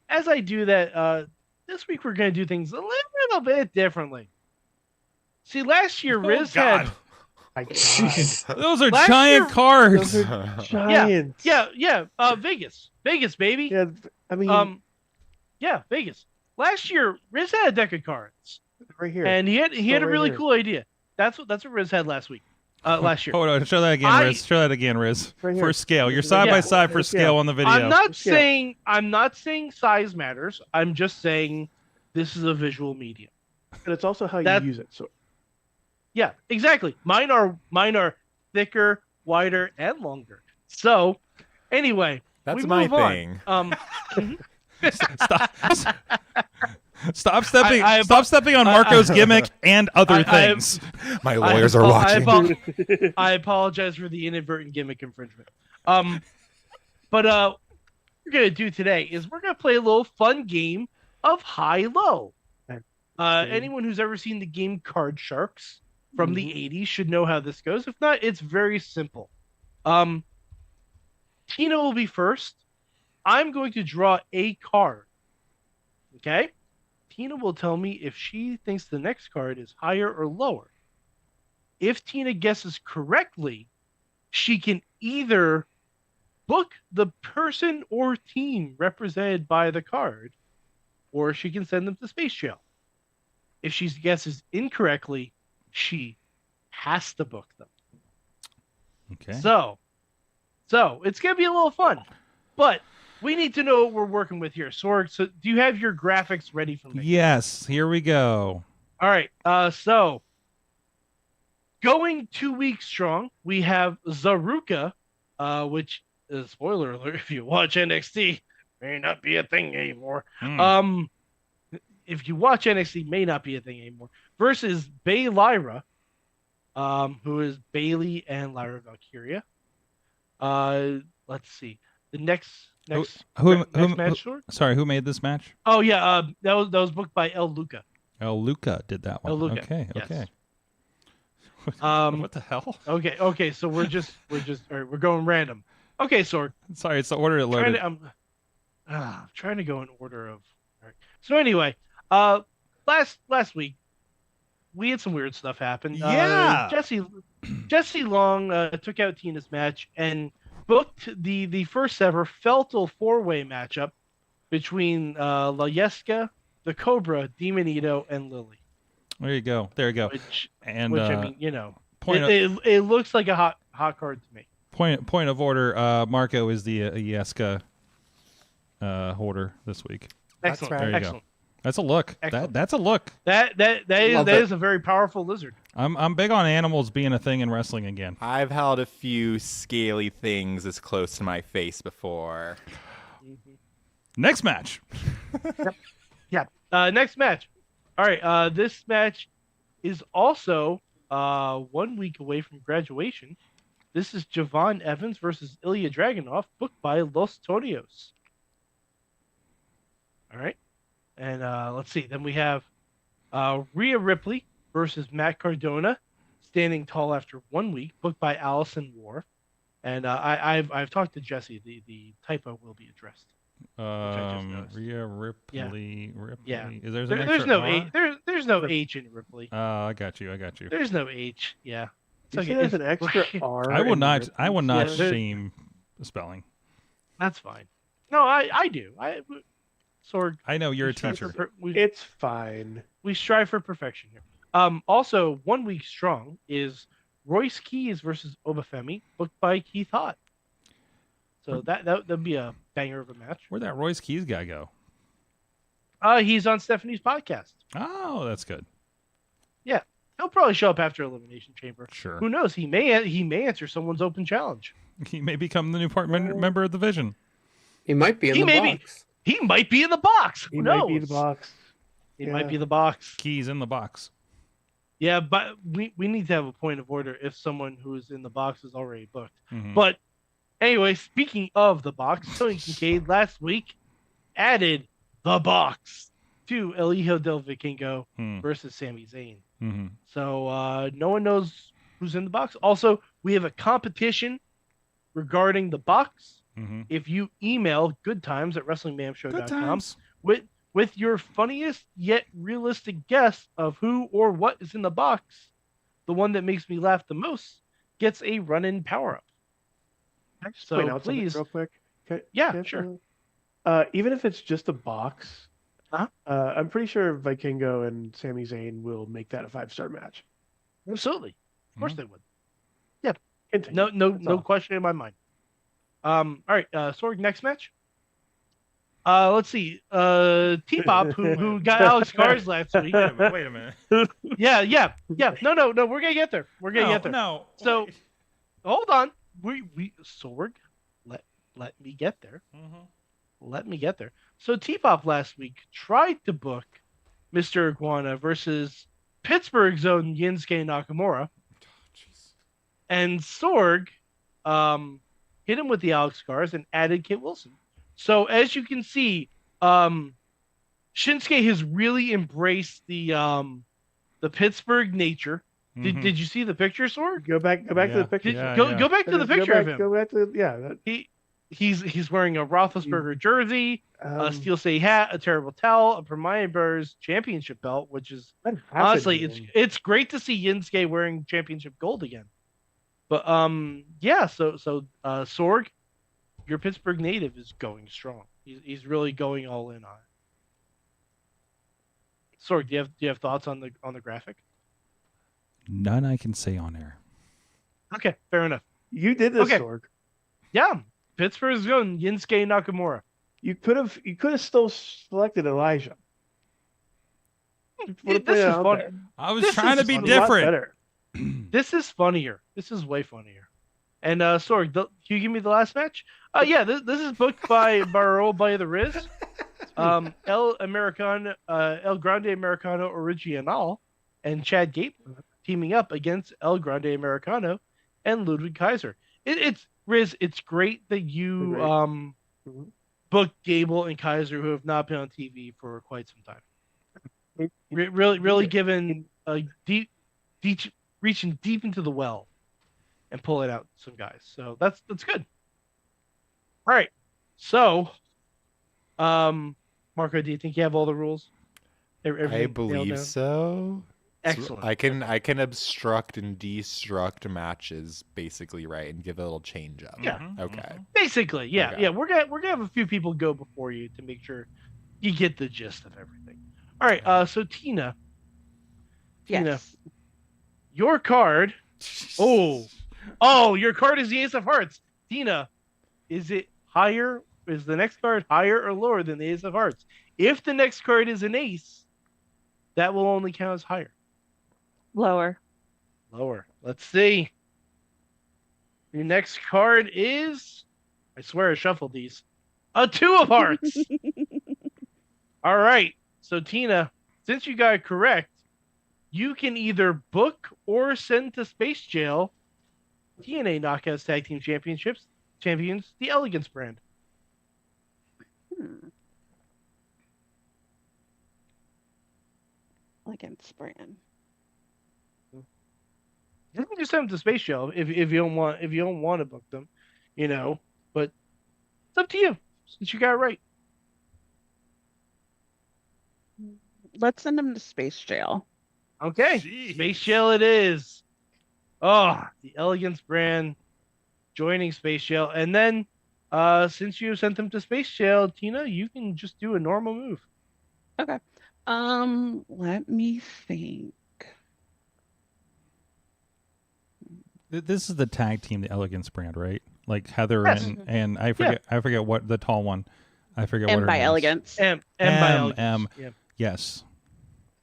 as I do that, this week we're going to do things a little bit differently. See, last year Riz had... Those are giant cards. Those are giants. Yeah. Vegas, baby. Yeah, I mean, yeah, Vegas. Last year, Riz had a deck of cards right here, and he had a really here. cool idea. That's what Riz had last year. Hold on, show that again, Riz. Show that again, Riz. Right here. For scale, you're side by side for scale on the video. I'm not saying size matters. I'm just saying this is a visual medium, and it's also how you use it. So. Yeah, exactly. Mine are thicker, wider, and longer. So, anyway, that's my thing. Stop stepping on Marco's gimmick and other things. My lawyers are watching. I apologize for the inadvertent gimmick infringement. But what we're gonna do today is we're gonna play a little fun game of high-low. Anyone who's ever seen the game Card Sharks from the 80s should know how this goes. If not, it's very simple. Tina will be first. I'm going to draw a card. Okay? Tina will tell me if she thinks the next card is higher or lower. If Tina guesses correctly, she can either book the person or team represented by the card, or she can send them to Space Jail. If she guesses incorrectly, she has to book them. Okay. So it's gonna be a little fun, but we need to know what we're working with here. Sorg, so do you have your graphics ready for me? Yes. Here we go. All right. So going 2 weeks strong, we have Zaruka, which is spoiler alert if you watch NXT, may not be a thing anymore. If you watch NXT, may not be a thing anymore. Versus Bay Lyra, who is Bailey and Lyra Valkyria. Let's see. The next match. Sorry, who made this match? Oh yeah, that was booked by El Luca. El Luca did that one. El Luca. Okay. Yes. Okay. What the hell? Okay. So we're just all right, we're going random. Okay, Sorg. Sorry, it's the order it loaded. I'm trying to go in order of. All right. So anyway, last week we had some weird stuff happen. Yeah. Jesse Long took out Tina's match and booked the first ever Fatal 4-way matchup between La Yesca, the Cobra, Demonito, and Lily. There you go. Which I mean, it looks like a hot card to me. Point of order. Marco is the Yeska holder this week. Excellent. right. There you Excellent. go. That's a look. That's a look. That is a very powerful lizard. I'm big on animals being a thing in wrestling again. I've held a few scaly things as close to my face before. Next match. Yeah. Next match. All right. This match is also 1 week away from graduation. This is Javon Evans versus Ilya Dragunov, booked by Los Torios. All right. And let's see. Then we have Rhea Ripley versus Matt Cardona, standing tall after 1 week, booked by Allison War. And I've talked to Jesse. The typo will be addressed. Rhea Ripley. Yeah. Ripley. Yeah. There's no H. There's no H in Ripley. Oh, I got you. There's no H. Yeah. You see there's an extra R. I will not shame spelling. That's fine. No, I do. Sorg. I know you're a teacher. It's fine. We strive for perfection here. Also, 1 week strong is Royce Keys versus Obafemi, booked by Keith Hott. So that'd be a banger of a match. Where'd that Royce Keys guy go? He's on Stephanie's podcast. Oh, that's good. Yeah, he'll probably show up after Elimination Chamber. Sure. Who knows? He may answer someone's open challenge. He may become the new member of the Vision. He might be in He the may box. He might be in the box. Who He knows? might be the box. He Yeah. might be the box. Keys in the box. Yeah, but we need to have a point of order if someone who's in the box is already booked. Mhm. But anyway, speaking of the box, Tony Kincaid last week added the box to El Hijo del Vikingo versus Sami Zayn. Mm-hmm. So no one knows who's in the box. Also, we have a competition regarding the box. Mm-hmm. If you email goodtimes@wrestlingmayhemshow.com Good times. with your funniest yet realistic guess of who or what is in the box, the one that makes me laugh the most gets a run-in power-up. Can I just So point out something please, real quick? Yeah, Can I sure. even if it's just a box, Uh-huh. I'm pretty sure Vikingo and Sami Zayn will make that a 5-star match. Absolutely, of course they would. Yeah, Continue. no all. question in my mind. All right, Sorg, next match. Let's see. T-Pop, who got Alex Cars last week. Wait a minute. Yeah. No. We're gonna get there. We're gonna get there. No. So, hold on. We Sorg, let me get there. Let me get there. So T-Pop last week tried to book Mr. Iguana versus Pittsburgh's own Yinsuke Nakamura, and Sorg hit him with the Alex Scars and added Kit Wilson. So as you can see, Shinsuke has really embraced the Pittsburgh nature. Did you see the picture, Sorg? Go back to the picture. Go back to the picture of him. Go back to He's wearing a Roethlisberger jersey, a steel city hat, a terrible towel, a Permian Bears championship belt, which is honestly it's great to see Yinsuke wearing championship gold again. But yeah, so Sorg, your Pittsburgh native is going strong. He's really going all in on it. Sorg, do you have thoughts on the graphic? None I can say on air. Okay, fair enough. You did this, Okay. Sorg. Yeah, Pittsburgh's going Yinsuke Nakamura. You could have still selected Elijah. This is funny. I was This trying is to be funny. different. This is funnier. This is way funnier. And Sorg, can you give me the last match? Yeah, this is booked by Barrow by the Riz. El Grande Americano Original and Chad Gable teaming up against El Grande Americano and Ludwig Kaiser. It's Riz, it's great that you booked Gable and Kaiser, who have not been on TV for quite some time. Really given a deep reaching deep into the well and pulling out some guys. So that's good. All right. So, Marco, do you think you have all the rules? I Everything nailed believe down? so. Excellent. I can obstruct and destruct matches basically, right, and give a little change up. Yeah. Okay. Basically, yeah, Okay. yeah. We're gonna have a few people go before you to make sure you get the gist of everything. All right. So Tina, your card. Oh, your card is the Ace of Hearts. Tina, is it higher? Is the next card higher or lower than the Ace of Hearts? If the next card is an ace, that will only count as higher. Lower. Lower. Let's see. Your next card is, I swear I shuffled these, a 2 of Hearts. All right. So Tina, since you got it correct, you can either book or send to Space Jail TNA Knockouts Tag Team Champions, the Elegance brand. Elegance brand. You can just send them to Space Jail if you don't want to book them, but it's up to you since you got it right. Let's send them to Space Jail. Okay, Space Jail it is. Oh, the Elegance brand joining Space Jail, and then since you sent them to Space Jail, Tina, you can just do a normal move. Okay. Let me think. This is the tag team, the Elegance brand, right? Like Heather Yes. and I forget what the tall one. I forget what M her by name is. Elegance. M by Elegance. Yeah. Yes.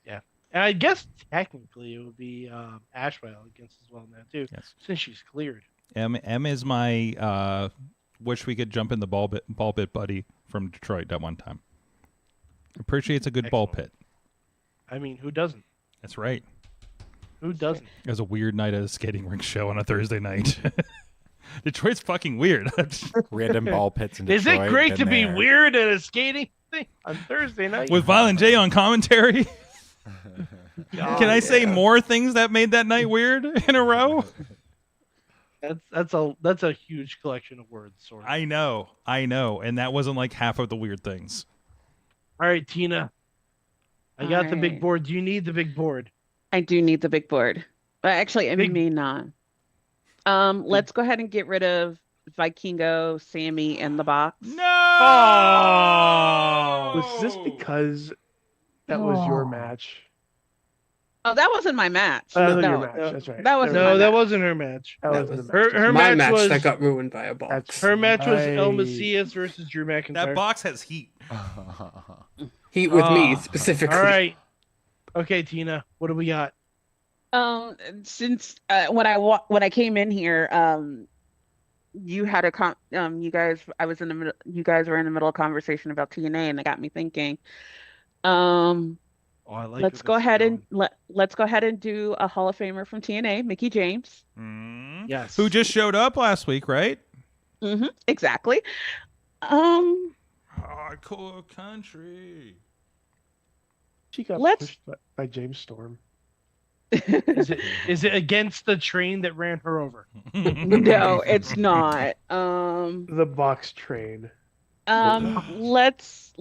Yeah. And I guess technically it would be Ash by Elegance as well now too, Yes. since she's cleared. M is my wish we could jump in the ball pit buddy from Detroit that one time. Appreciates a good ball pit. I mean, who doesn't? That's right. Who doesn't? It was a weird night at a skating rink show on a Thursday night. Detroit's fucking weird. Random ball pits in Detroit. Is it great to been be there. weird at a skating thing on Thursday night? With Violent J on commentary. Can I say more things that made that night weird in a row? That's a huge collection of words. Sort of. I know, and that wasn't like half of the weird things. All right, Tina. I got the big right. board. Do you need the big board? I do need the big board. Actually, I may not. Let's go ahead and get rid of Vikingo, Sammy, and the box. No. Was this because that was your match? Oh, that wasn't my match. That wasn't no, your match. That's right. that wasn't my No, that match. wasn't her match. That wasn't was the match. Her My match match was that got ruined by a box. her match was El Right. Macias versus Drew McIntyre. That box has heat. Heat with me Oh, specifically. All right. Okay, Tina. What do we got? Since when I came in here, you had you guys you guys were in the middle of conversation about TNA, and it got me thinking. Oh, I like. Let's go ahead and let's go ahead and do a Hall of Famer from TNA, Mickey James. Yes. Who just showed up last week, right? Exactly. Hardcore country. She got Let's- pushed by James Storm. Is it against the train that ran her over? No, it's not. The box train. Let's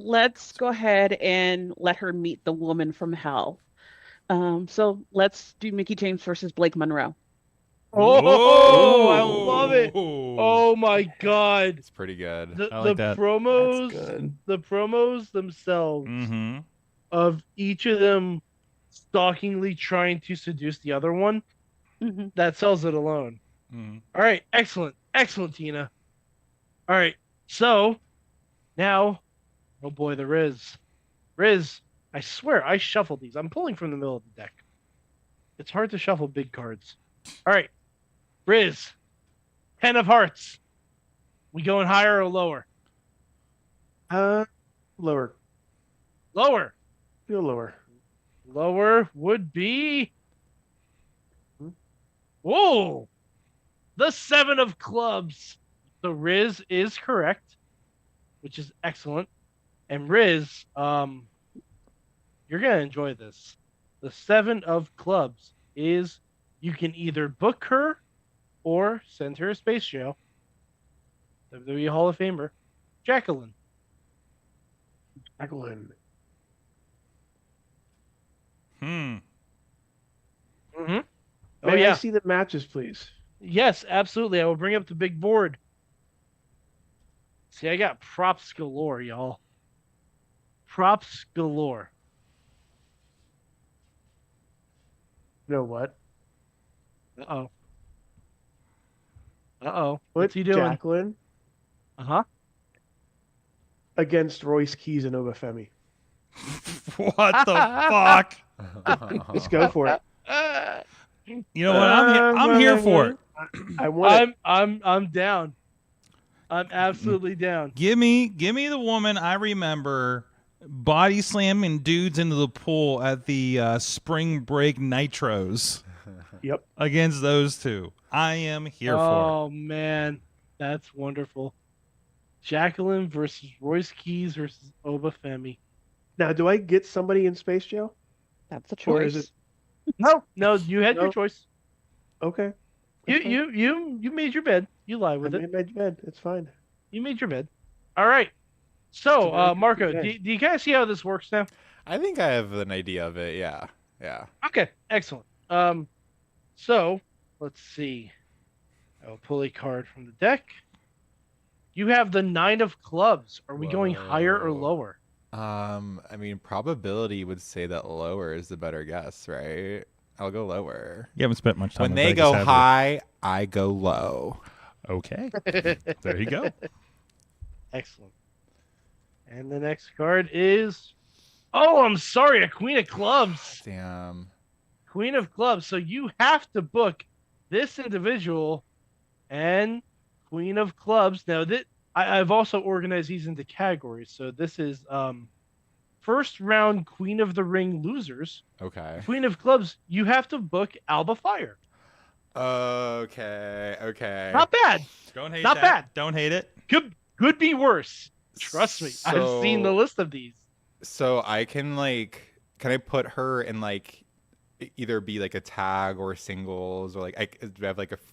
go ahead and let her meet the woman from hell. So let's do Mickey James versus Blake Monroe. Oh, I love it. Oh my God. It's pretty good. The, I like the that. promos, That's good. the promos themselves Mm-hmm. of each of them stalkingly trying to seduce the other one, that sells it alone. All right, excellent, Tina. All right, so now, oh boy, the Riz. I swear I shuffled these. I'm pulling from the middle of the deck. It's hard to shuffle big cards. All right, Riz, 10 of hearts. We going higher or lower? Lower. Lower. Feel lower. Lower would be. Whoa! The 7 of clubs. So Riz is correct, which is excellent. And Riz, you're gonna enjoy this. The 7 of clubs is you can either book her or send her to space jail. WWE Hall of Famer, Jacqueline. Jacqueline. Mm-hmm. Oh May I yeah. see the matches, please? Yes, absolutely. I will bring up the big board. See, I got props galore, y'all. Props galore. You know what? Uh-oh. Uh-oh. Put What's he doing? Jacqueline Uh-huh. against Royce Keys and Obafemi. What the fuck? Let's go for it. You know what? I'm here for it. I want it. I'm down. I'm absolutely down. Give me the woman I remember body slamming dudes into the pool at the spring break nitros. Yep. Against those two. I am here for Oh man, that's wonderful. Jacqueline versus Royce Keys versus Obafemi. Now, do I get somebody in Space Jail? That's a Or choice. is it No, you had your No. choice. okay? You made your bed. You lie I with it. made my bed. It's fine. You made your bed. All right. So, It's a very Marco, good do bed. you guys see how this works now? I think I have an idea of it. Yeah. Okay, excellent. So let's see. I will pull a card from the deck. You have the 9 of clubs. Are we going higher or Whoa. lower? I mean, probability would say that lower is the better guess, right? I'll go lower. You haven't spent much time When in they Vegas, go have you? high, I go low. Okay. There you go. Excellent. And the next card is, oh, I'm sorry, a Queen of Clubs. Damn. Queen of Clubs. So you have to book this individual and Queen of Clubs. Now that I've also organized these into categories. So this is first round Queen of the Ring losers. Okay. Queen of Clubs, you have to book Alba Fire. Okay. Not bad. Don't hate Not that. bad. Don't hate it. Could be worse. Trust me. I've seen the list of these. So I can can I put her in either be like a tag or singles or I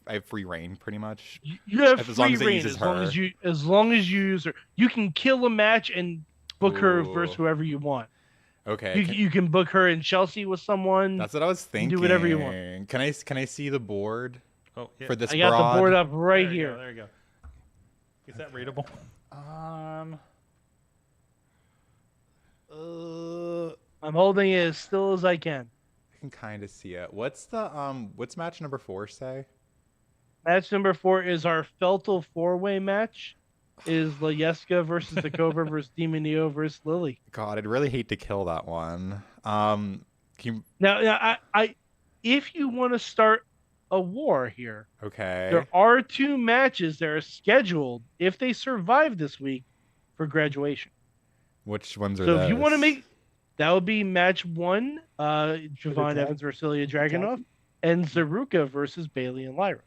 have free reign pretty much. You have as long free as it reign uses as long her. as you use her. You can kill a match and book her versus whoever you want. Okay. You can book her in Chelsea with someone. That's what I was thinking. Do whatever you want. Can I see the board? Oh, yeah. For this I got broad? the board up right here. There you go. Is that readable? I'm holding it as still as I can. I can kind of see it. What's match number 4 say? Match number 4 is our Feltel 4-way match. Is Layeska versus the Cobra versus Demonio versus Lily. God, I'd really hate to kill that one. Now, if you want to start a war here, okay, there are 2 matches that are scheduled if they survive this week for graduation. Which ones are So those? if you want to make, that would be match 1, Javon Evans versus Ilya Dragunov, and Zaruka versus Bailey and Lyra.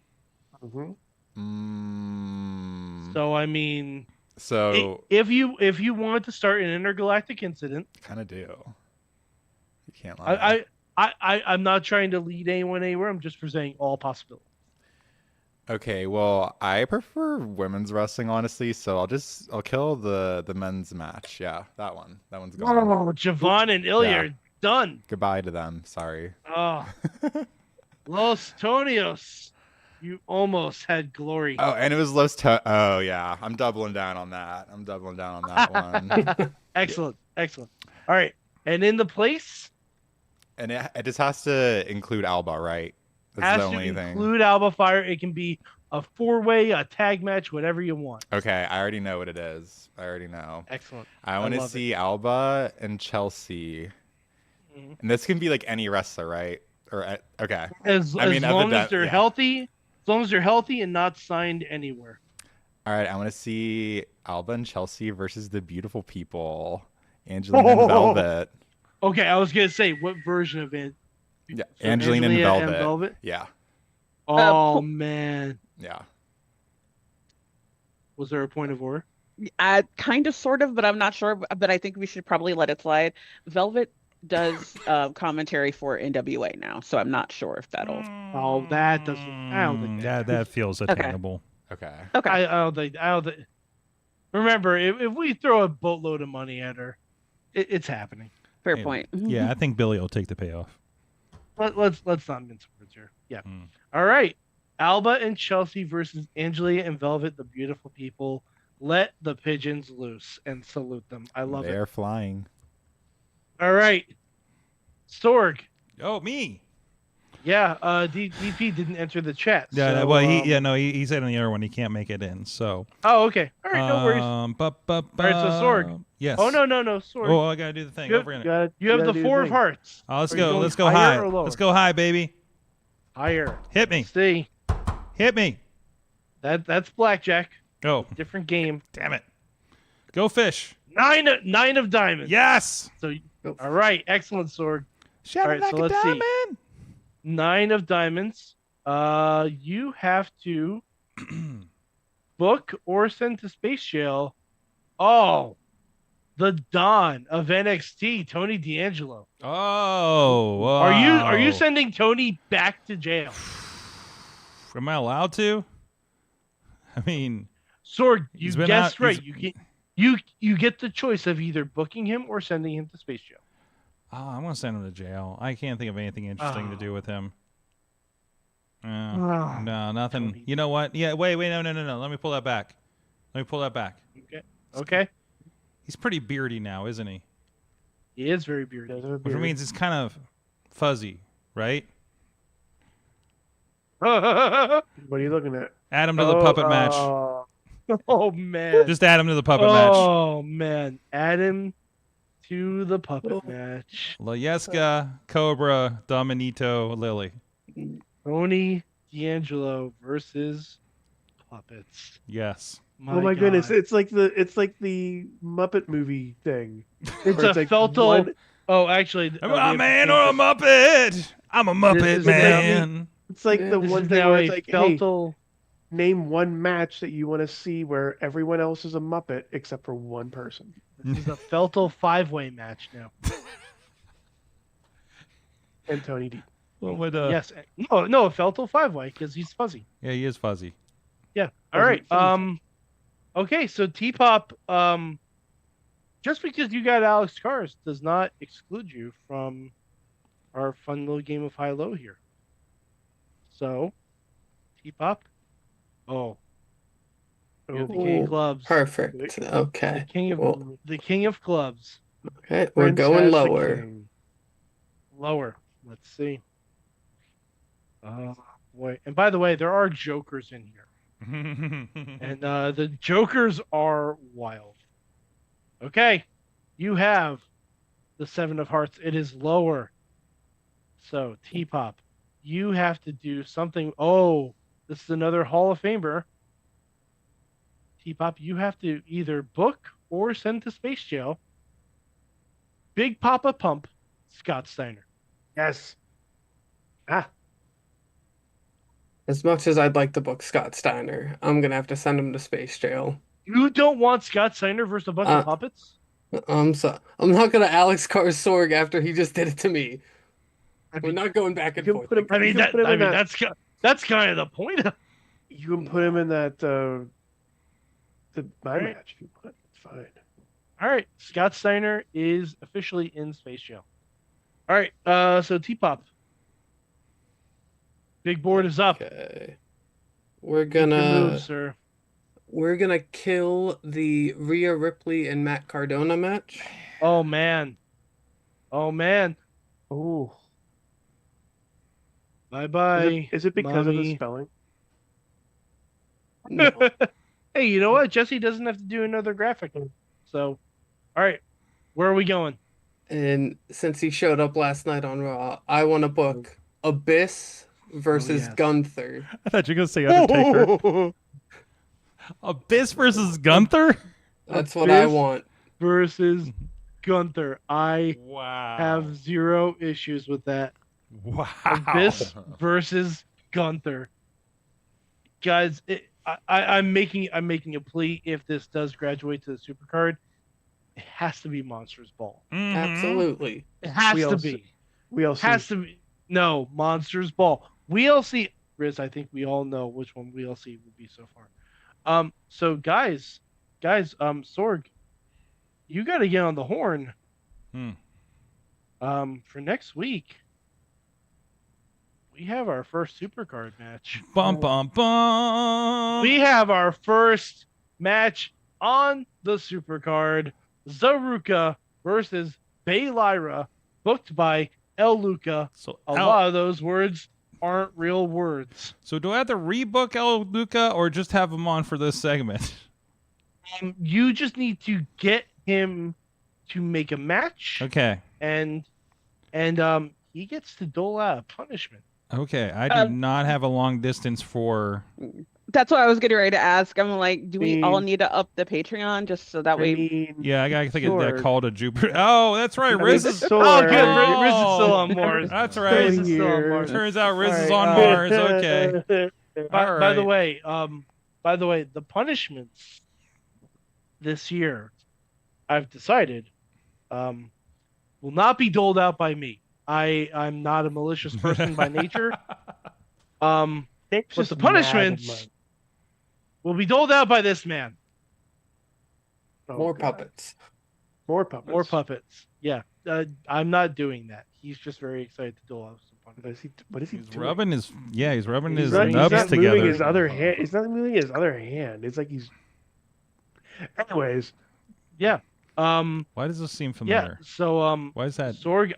So I mean, if you wanted to start an intergalactic incident, kind of do. You can't lie. I'm not trying to lead anyone anywhere. I'm just presenting all possibilities. Okay, well, I prefer women's wrestling honestly, so I'll kill the men's match. Yeah, that one. That one's gone. Oh, Javon and Ilya are done. Goodbye to them. Sorry. Oh, Los Tonios. You almost had glory. Oh, and it was Oh, yeah. I'm doubling down on that. One. Excellent. All right. And in the place? And it just has to include Alba, right? That's the only thing. Include Alba Fire. It can be a 4-way, a tag match, whatever you want. Okay, I already know what it is. Excellent. I want to see Alba and Chelsea. Mm-hmm. And this can be any wrestler, right? Or okay. As long as they're healthy. As long as they're healthy and not signed anywhere. All right, I want to see Alba and Chelsea versus the beautiful people, Angelina and Velvet. Okay, I was gonna say what version of it? Yeah, So Angelina and Velvet. Yeah. Oh man. Yeah. Was there a point of order? Kind of, sort of, but I'm not sure. But I think we should probably let it slide. Velvet does commentary for NWA now, so I'm not sure if that'll. Oh, that doesn't. I don't think that feels attainable. Okay. I don't think. Remember, if we throw a boatload of money at her, it's happening. Fair point. Yeah, I think Billy will take the payoff. Let's not mince words here. Yeah. All right. Alba and Chelsea versus Angelia and Velvet, the beautiful people. Let the pigeons loose and salute them. I love it. They're flying. All right. Sorg. Oh, me. Yeah, DP didn't enter the chat. Yeah, so, well, he said in the other one he can't make it in. So. Oh, okay. All right, no worries. All right, so Sorg. Yes. Oh no, Sorg. Oh, I gotta do the thing. You over in have, you have the 4 of hearts. Oh, let's go. Let's go high. Let's go high, baby. Higher. Hit me. See. Hit me. That's blackjack. Oh. Different game. Damn it. Go fish. 9 of diamonds. Yes. So all right, excellent, Sorg. Shadow all right, so let's see. 9 of diamonds. You have to book or send to space jail. Oh, the Don of NXT, Tony D'Angelo. Oh, wow. Are you sending Tony back to jail? Am I allowed to? I mean, Sorg, you guessed right. You get the choice of either booking him or sending him to space jail. Oh, I'm gonna send him to jail. I can't think of anything interesting to do with him. No, nothing. Tony. You know what? Yeah, wait, no. Let me pull that back. Okay. He's pretty beardy now, isn't he? He is very beardy. Which means it's kind of fuzzy, right? What are you looking at? Add him to the puppet match. Oh man! Just add him to the puppet match. Oh man! Add him to the puppet match. Layeska, Cobra, Dominito, Lily. Tony D'Angelo versus puppets. Yes. Oh my goodness! It's like the Muppet movie thing. It's where a like feltal. one- Oh, actually, Am I a man or a Muppet? I'm a Muppet is man. It's like the This one is thing now where a it's like, hey, feltal. name one match that you want to see where everyone else is a Muppet except for one person. This is a feltal 5-way match now. And Tony D. What would Yes. No, a feltal 5-way because he's fuzzy. Yeah, he is fuzzy. Yeah. All right. Okay, so T-Pop, just because you got Alex Cars does not exclude you from our fun little game of high-low here. So, T-Pop. Oh. You have the King of Clubs. Perfect. Okay. The King of Clubs. Okay, we're going lower. Lower. Let's see. Boy. And by the way, there are jokers in here. And the jokers are wild. Okay. You have the 7 of Hearts. It is lower. So, T-Pop, you have to do something. Oh, this is another Hall of Famer. T-Pop, you have to either book or send to space jail Big Papa Pump, Scott Steiner. Yes. As much as I'd like to book Scott Steiner, I'm gonna have to send him to space jail. You don't want Scott Steiner versus a bunch of puppets? I'm not gonna Alex Cars Sorg after he just did it to me. We're not going back and forth. That's kind of the point. You can put him in that my match if you want. It's fine. All right, Scott Steiner is officially in space jail. All right, so T-Pop, big board is up. Okay, we're gonna move, sir. We're gonna kill the Rhea Ripley and Matt Cardona match. Oh man. Oh. Bye. Is it because of the spelling? No. Hey, you know what? Jesse doesn't have to do another graphic. So, all right, where are we going? And since he showed up last night on Raw, I want to book Abyss versus Gunther. I thought you were going to say Undertaker. Abyss versus Gunther? That's what I want. Versus Gunther. I have zero issues with that. Wow. Abyss versus Gunther. Guys, I'm making a plea. If this does graduate to the supercard, it has to be Monsters Ball. Mm-hmm. Absolutely. It has to be. WLC. Has to be. No, Monsters Ball. WLC. Riz, I think we all know which one WLC would be so far. So guys, Sorg, you got to get on the horn. For next week. We have our first supercard match. Bum, bum, bum. We have our first match on the supercard. Zaruka versus Bay Lyra, booked by El Luca. So a lot of those words aren't real words. So do I have to rebook El Luca or just have him on for this segment? You just need to get him to make a match. Okay. And he gets to dole out a punishment. Okay, I do not have a long distance for... That's what I was getting ready to ask. I'm like, do we all need to up the Patreon just so that way... Yeah, I gotta think of that call to Jupiter. Oh, that's right, Riz is... Oh, good. Riz is still on Mars. That's right. Riz is still on Mars. Turns out Riz is on Mars. Okay. By the way, the punishments this year, I've decided, will not be doled out by me. I'm not a malicious person by nature. But the punishments will be doled out by this man. More puppets. More puppets. Yeah. I'm not doing that. He's just very excited to dole out some punishments. What is he He's doing? rubbing his nubs He's together. Moving his other hand. He's not moving his other hand. It's like he's. Anyways. Yeah. Why does this seem familiar? Yeah. So why is that? Sorg,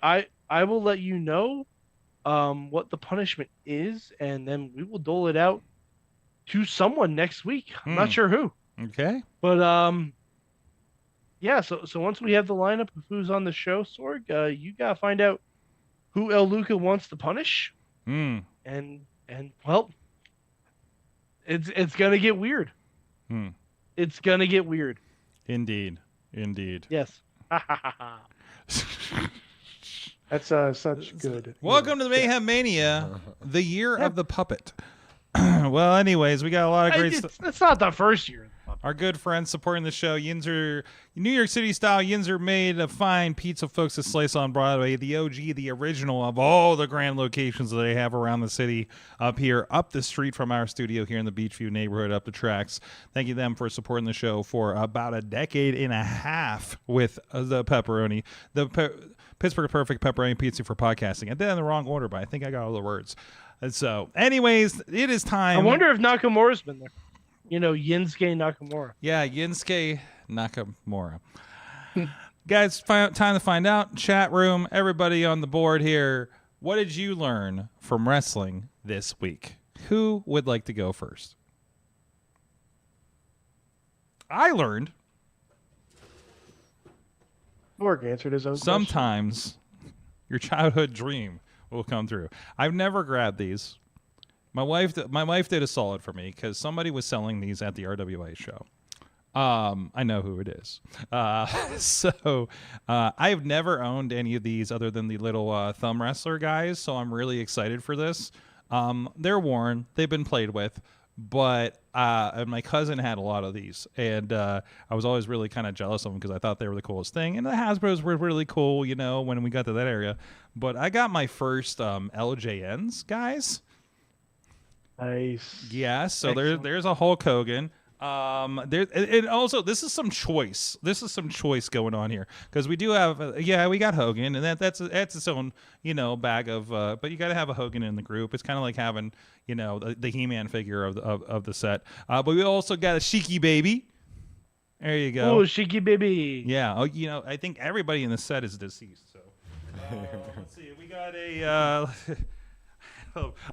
I will let you know what the punishment is, and then we will dole it out to someone next week. I'm not sure who. Okay. But yeah, so once we have the lineup of who's on the show, Sorg, you gotta find out who El Luca wants to punish. And well, It's gonna get weird. It's gonna get weird. Indeed. Yes. That's such good. Welcome to the Mayhem Mania, the year of the puppet. Well, anyways, we got a lot of great stuff. It's not the first year. Our good friends supporting the show, Yinzer, New York City style. Yinzer made a fine pizza folks to slice on Broadway, the OG, the original of all the grand locations that they have around the city up here, up the street from our studio here in the Beachview neighborhood, up the tracks. Thank you them for supporting the show for about a decade and a half with the pepperoni, Pittsburgh Perfect Pepperoni Pizza for podcasting. I did it in the wrong order, but I think I got all the words. And so, anyways, it is time. I wonder if Nakamura's been there. You know, Yinsuke Nakamura. Yeah, Yinsuke Nakamura. Guys, time to find out. Chat room, everybody on the board here. What did you learn from wrestling this week? Who would like to go first? I learned. Borg answered his own Sometimes your childhood dream will come through. I've never grabbed these. My wife did a solid for me because somebody was selling these at the RWA show. I know who it is. So I've never owned any of these other than the little thumb wrestler guys, so I'm really excited for this. They're worn. They've been played with. But my cousin had a lot of these, and I was always really kind of jealous of them because I thought they were the coolest thing. And the Hasbros were really cool, you know, when we got to that area. But I got my first LJNs, guys. Nice. Yeah, so there's a Hulk Hogan. And also this is some choice. This is some choice going on here because we do have we got Hogan, and that's its own, you know, bag of. But you got to have a Hogan in the group. It's kind of like having, you know, the He-Man figure of the set. But we also got a Shiki Baby. There you go. Oh, Shiki Baby. Yeah. Oh, you know, I think everybody in the set is deceased. So let's see. We got a.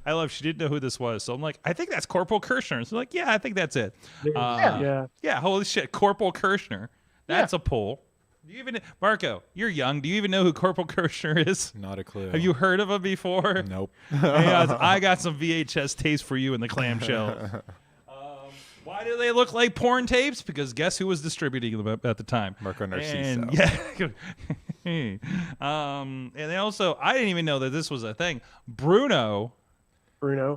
I love she didn't know who this was, so I'm like, I think that's Corporal Kirshner. So like, yeah, I think that's it. Yeah, holy shit, Corporal Kirshner. That's a pull. Do you even, Marco? You're young. Do you even know who Corporal Kirshner is? Not a clue. Have you heard of him before? Nope. Hey, I got some VHS tapes for you in the clamshell. Why do they look like porn tapes? Because guess who was distributing them at the time? Marco Narciso. And, yeah. And they also, I didn't even know that this was a thing. Bruno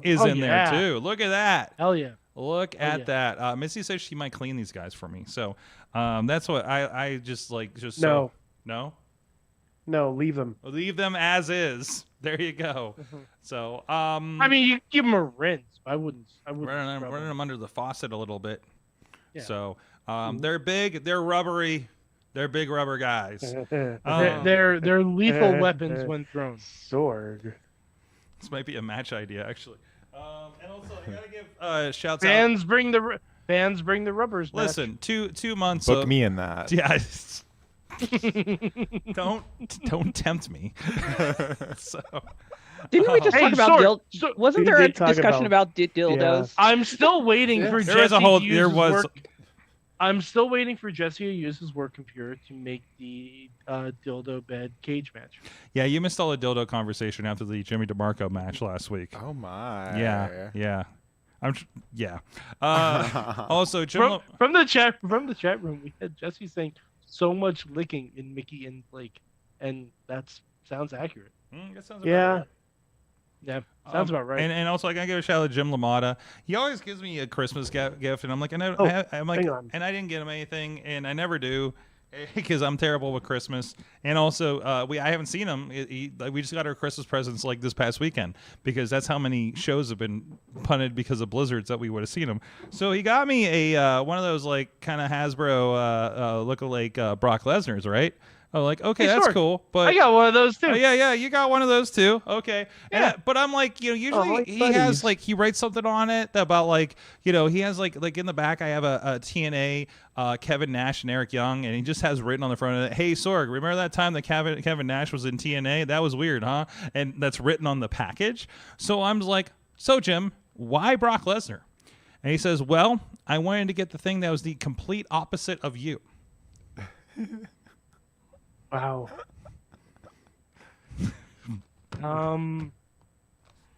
is in there too. Look at that. Hell yeah. Look at that. Missy says she might clean these guys for me. So that's what I just like. Just no. No? No, leave them. Leave them as is. There you go. So I mean, you give them a rinse. I wouldn't running them under the faucet a little bit. Yeah. So they're big, they're rubbery, they're big rubber guys. They're lethal weapons when thrown. Sorg. This might be a match idea, actually. And also, I gotta give shouts Fans out. bring the rubbers back. Listen, 2 months. Book me in that. Yeah. Don't tempt me. So. Didn't we just talk about wasn't there a discussion about dildos? Yeah. I'm still waiting for Jesse to use his work. I'm still waiting for Jesse to use his work computer to make the dildo bed cage match. Yeah, you missed all the dildo conversation after the Jimmy DeMarco match last week. Oh my. Yeah. Also, Jim from the chat room, we had Jesse saying so much licking in Mickey and Blake, and that sounds accurate. That sounds right. Yeah, sounds about right. And also, I gotta give a shout out to Jim LaMotta. He always gives me a Christmas gift, and I'm like, and I didn't get him anything, and I never do, because I'm terrible with Christmas. And also, I haven't seen him. We just got our Christmas presents like this past weekend, because that's how many shows have been punted because of blizzards that we would have seen him. So he got me a one of those like kind of Hasbro lookalike Brock Lesnar's, right? Oh, like, okay, that's cool, but I got one of those too. Oh, yeah, you got one of those too. Okay, yeah. But I'm like, you know, usually he has like he writes something on it about like, you know, he has like in the back I have a TNA Kevin Nash and Eric Young, and he just has written on the front of it, "Hey Sorg, remember that time that Kevin Nash was in TNA? That was weird, huh?" And that's written on the package. So I'm like, so Jim, why Brock Lesnar? And he says, well, I wanted to get the thing that was the complete opposite of you. Wow.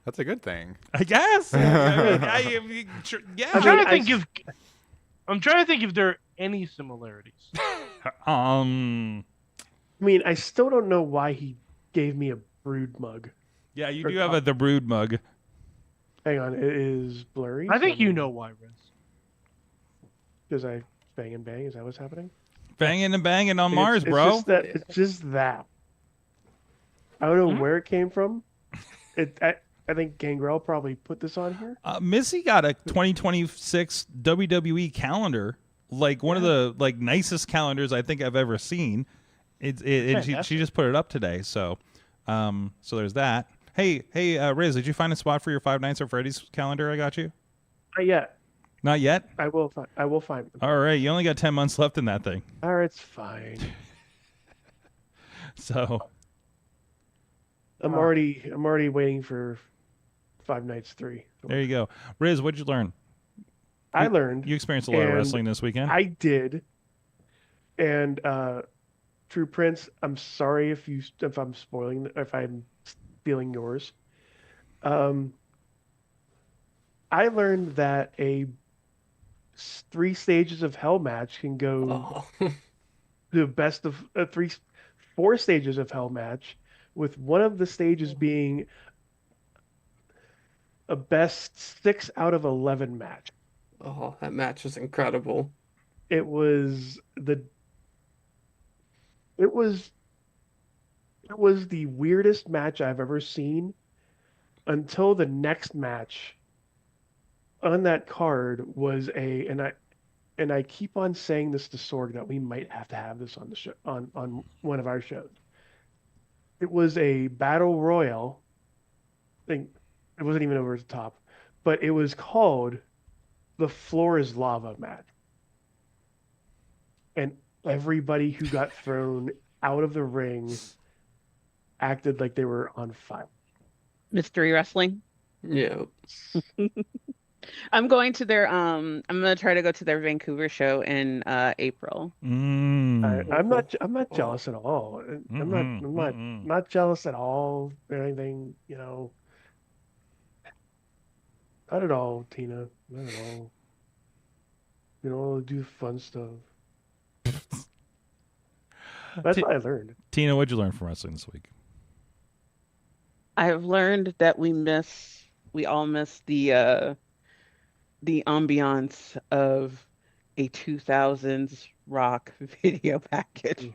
That's a good thing. I guess. I'm trying to think if there are any similarities. I mean, I still don't know why he gave me a Brood mug. Yeah, you do have the Brood mug. Hang on, it is blurry. I think you know why, Riz. Because I bang and bang. Is that what's happening? Banging and banging on Mars, bro. It's just that. I don't know where it came from. I think Gangrel probably put this on here. Missy got a 2026 WWE calendar, like one of the nicest calendars I think I've ever seen. She just put it up today, so there's that. Hey, Riz, did you find a spot for your Five Nights at Freddy's calendar? I got you. Not yet. Not yet? I will find them. All right, you only got 10 months left in that thing. All right, it's fine. So I'm already waiting for Five Nights 3. There you go. Riz, what'd you learn? I learned. You experienced a lot of wrestling this weekend. I did. And True Prince, I'm sorry if I'm stealing yours. I learned that a 3 stages of hell match can go the best of 4 stages of hell match, with one of the stages being a best 6 out of 11 match. Oh, that match was incredible. It was the weirdest match I've ever seen until the next match on that card was and I keep on saying this to Sorg that we might have to have this on the show on one of our shows. It was a battle royal thing. It wasn't even over the top, but it was called the Floor is Lava match. And everybody who got thrown out of the ring acted like they were on fire. Mystery wrestling. Yeah. I'm going to their I'm gonna try to go to their Vancouver show in April. I'm not jealous at all. I'm not jealous at all or anything, you know. Not at all, Tina. Not at all. You know, do fun stuff. That's what I learned. Tina, what'd you learn from wrestling this week? I've learned that we all miss the ambiance of a 2000s rock video package.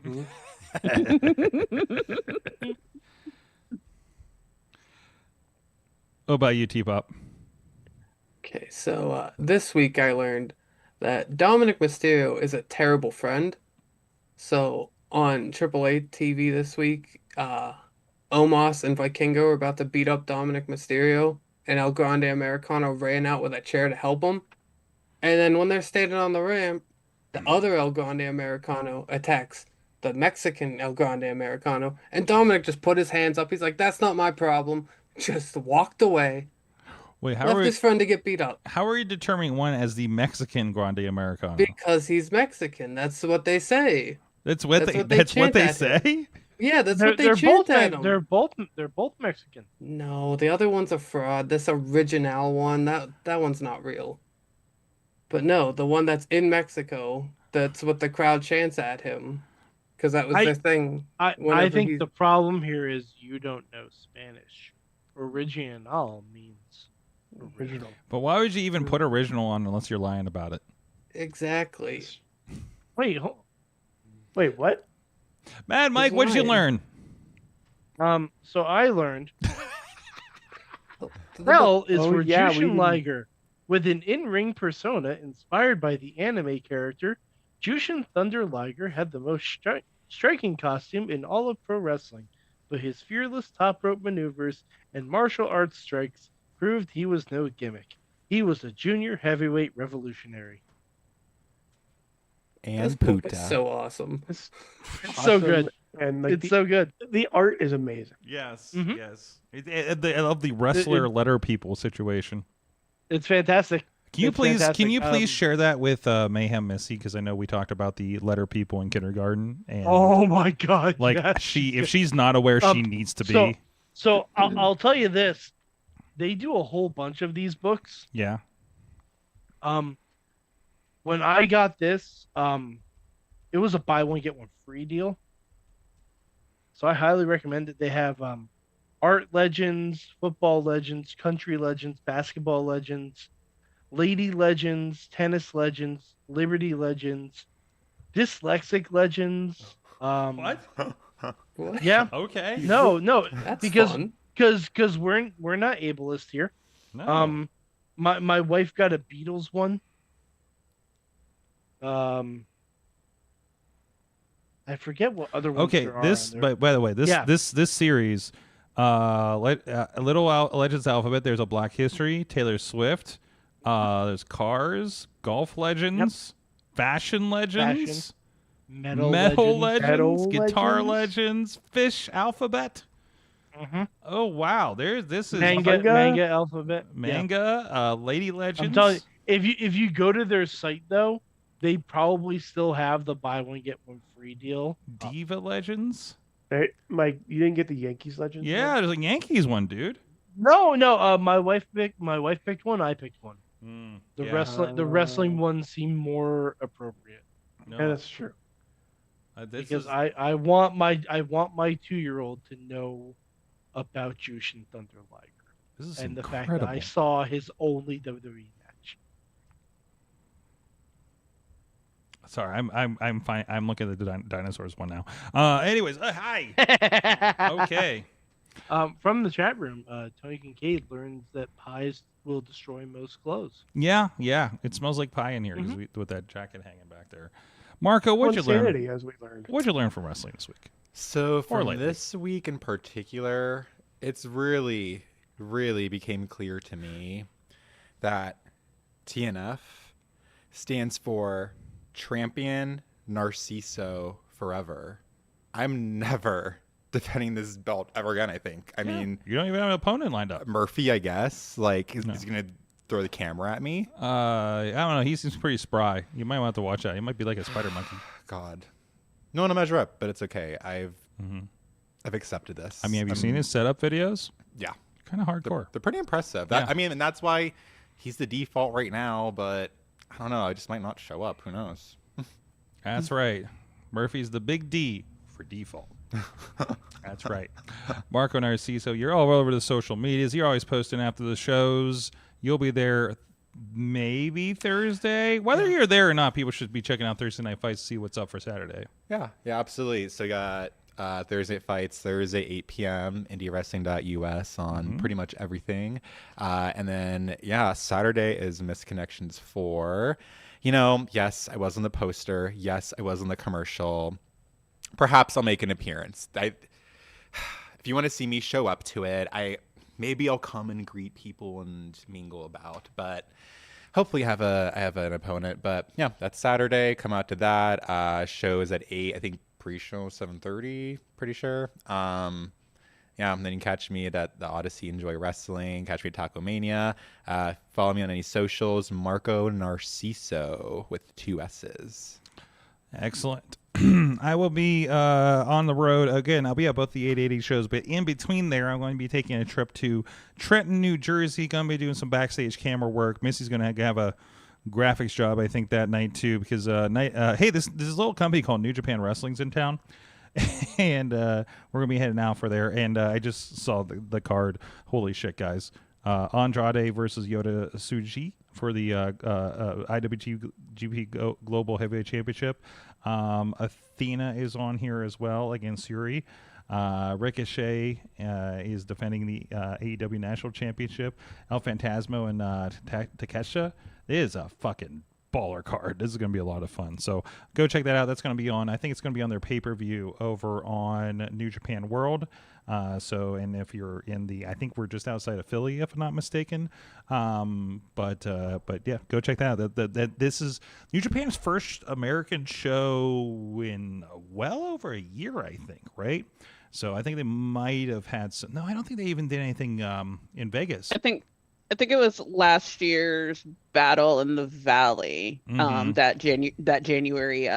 What about you, T-Pop? Okay, so this week I learned that Dominic Mysterio is a terrible friend. So on AAA TV this week, Omos and Vikingo are about to beat up Dominic Mysterio, and El Grande Americano ran out with a chair to help him. And then when they're standing on the ramp, the other El Grande Americano attacks the Mexican El Grande Americano, and Dominic just put his hands up. He's like, "That's not my problem." Just walked away. Wait, left his friend to get beat up. How are you determining one as the Mexican Grande Americano? Because he's Mexican. That's what they say. That's what they say? Yeah, that's what they chant at him. They're both Mexican. No, the other one's a fraud. This original one, that one's not real. But no, the one that's in Mexico, that's what the crowd chants at him. Because that was their thing. I think the problem here is you don't know Spanish. Original means original. But why would you even put original on unless you're lying about it? Exactly. Wait, what? Mad Mike, what did you learn? So I learned Hell is for Jushin Liger, with an in-ring persona inspired by the anime character. Jushin Thunder Liger had the most striking costume in all of pro wrestling, but his fearless top rope maneuvers and martial arts strikes proved he was no gimmick. He was a junior heavyweight revolutionary. And Puta. It's so awesome. It's so good. And it's so good. The art is amazing. Yes, yes. I love the wrestler letter people situation. It's fantastic. Can you please share that with Mayhem Missy, because I know we talked about the letter people in kindergarten. And oh my god! Like yes. if she's not aware, she needs to be. So I'll tell you this: they do a whole bunch of these books. Yeah. When I got this, it was a buy one get one free deal. So I highly recommend it. They have art legends, football legends, country legends, basketball legends, lady legends, tennis legends, liberty legends, dyslexic legends. What? What? Yeah. Okay. No, That's because fun. because we're not ableist here. No. My wife got a Beatles one. I forget what other ones Okay, there are this on there. by the way, this Yeah. this series, Legends Alphabet. There's a Black History, Taylor Swift. There's Cars, Golf Legends, Fashion Legends, Metal Legends, Metal Guitar Legends? Legends, Fish Alphabet. Oh wow, this is manga alphabet. Yeah. manga, Lady Legends. I'm telling you, if you go to their site though, they probably still have the buy one get one free deal. Diva Legends. Hey, Mike, you didn't get the Yankees legend? Yeah, there's a Yankees one, dude. No. My wife picked one. I picked one. The yeah. wrestling one seemed more appropriate. No, Yeah, that's true. Because I want my 2-year-old to know about Jushin Thunder Liger this is and the fact incredible. that I saw his only WWE match. Sorry, I'm fine. I'm looking at the dinosaurs one now. Anyways, hi. Okay. From the chat room, Tony Kincaid learns that pies will destroy most clothes. Yeah. It smells like pie in here with that jacket hanging back there. Marco, what'd you Insanity, learn? as we learned. What'd you learn from wrestling this week? So for lately. this week in particular, it's really, really became clear to me that TNF stands for Champion Narciso Forever. I'm never defending this belt ever again, I think. I mean, You don't even have an opponent lined up. Murphy, I guess. Like, is he going to throw the camera at me? I don't know. He seems pretty spry. You might want to watch that. He might be like a spider monkey. God. No one to measure up, but it's okay. I've accepted this. I mean, have you seen his setup videos? Yeah. Kind of hardcore. They're pretty impressive. Yeah. I mean, and that's why he's the default right now, but I don't know. I just might not show up. Who knows? That's right. Murphy's the big D for default. That's right. Marco Narciso, you're all over the social medias. You're always posting after the shows. You'll be there maybe Thursday. Whether you're there or not, people should be checking out Thursday Night Fights to see what's up for Saturday. Yeah, absolutely. So you got Thursday fights, Thursday 8 p.m. IndieWrestling.us on pretty much everything. And then, Saturday is Misconnections 4. You know, yes, I was on the poster. Yes, I was on the commercial. Perhaps I'll make an appearance. If you want to see me show up to it, maybe I'll come and greet people and mingle about. But hopefully I have an opponent. But yeah, that's Saturday. Come out to that. Shows at 8. I think pre-show 7:30. Pretty sure. And then you can catch me at the Odyssey Enjoy Wrestling. Catch me at Taco Mania. Follow me on any socials. Marco Narciso with 2 S's. Excellent. I will be on the road again. I'll be at both the 880 shows, but in between there, I'm going to be taking a trip to Trenton, New Jersey. Going to be doing some backstage camera work. Missy's going to have a graphics job, I think, that night too, because hey, this little company called New Japan Wrestling's in town, and we're gonna be heading out for there. And I just saw the card. Holy shit, guys! Andrade versus Yota Tsuji for the IWGP Global Heavyweight Championship. Athena is on here as well against Yuri. Ricochet is defending the AEW National Championship. El Phantasmo and Takesha. It is a fucking baller card. This is going to be a lot of fun. So go check that out. That's going to be on, I think it's going to be on their pay-per-view over on New Japan World. And if you're I think we're just outside of Philly, if I'm not mistaken. But yeah, go check that out. This is New Japan's first American show in well over a year, I think, right? So I think they might have had some. No, I don't think they even did anything in Vegas. I think it was last year's Battle in the Valley, that January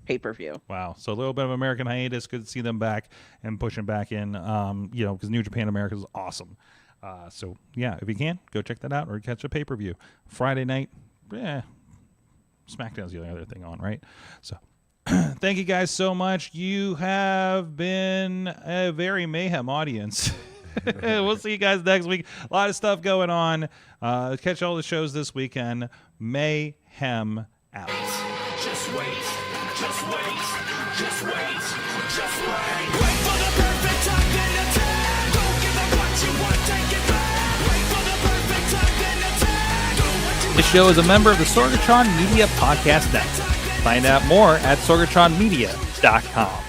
pay-per-view. Wow. So a little bit of American hiatus. Good to see them back and pushing back in, because New Japan America is awesome. So yeah, if you can, go check that out or catch a pay-per-view. Friday night, SmackDown's the only other thing on, right? So thank you guys so much. You have been a very Mayhem audience. We'll see you guys next week. A lot of stuff going on. Catch all the shows this weekend. Mayhem out. Just wait, just wait, just wait, just wait. Wait for the perfect time, then attack. Don't give up what you want, take it back. Wait for the perfect time, then attack. Do what you This show is a member of the Sorgatron Media Podcast Network. Find out more at sorgatronmedia.com.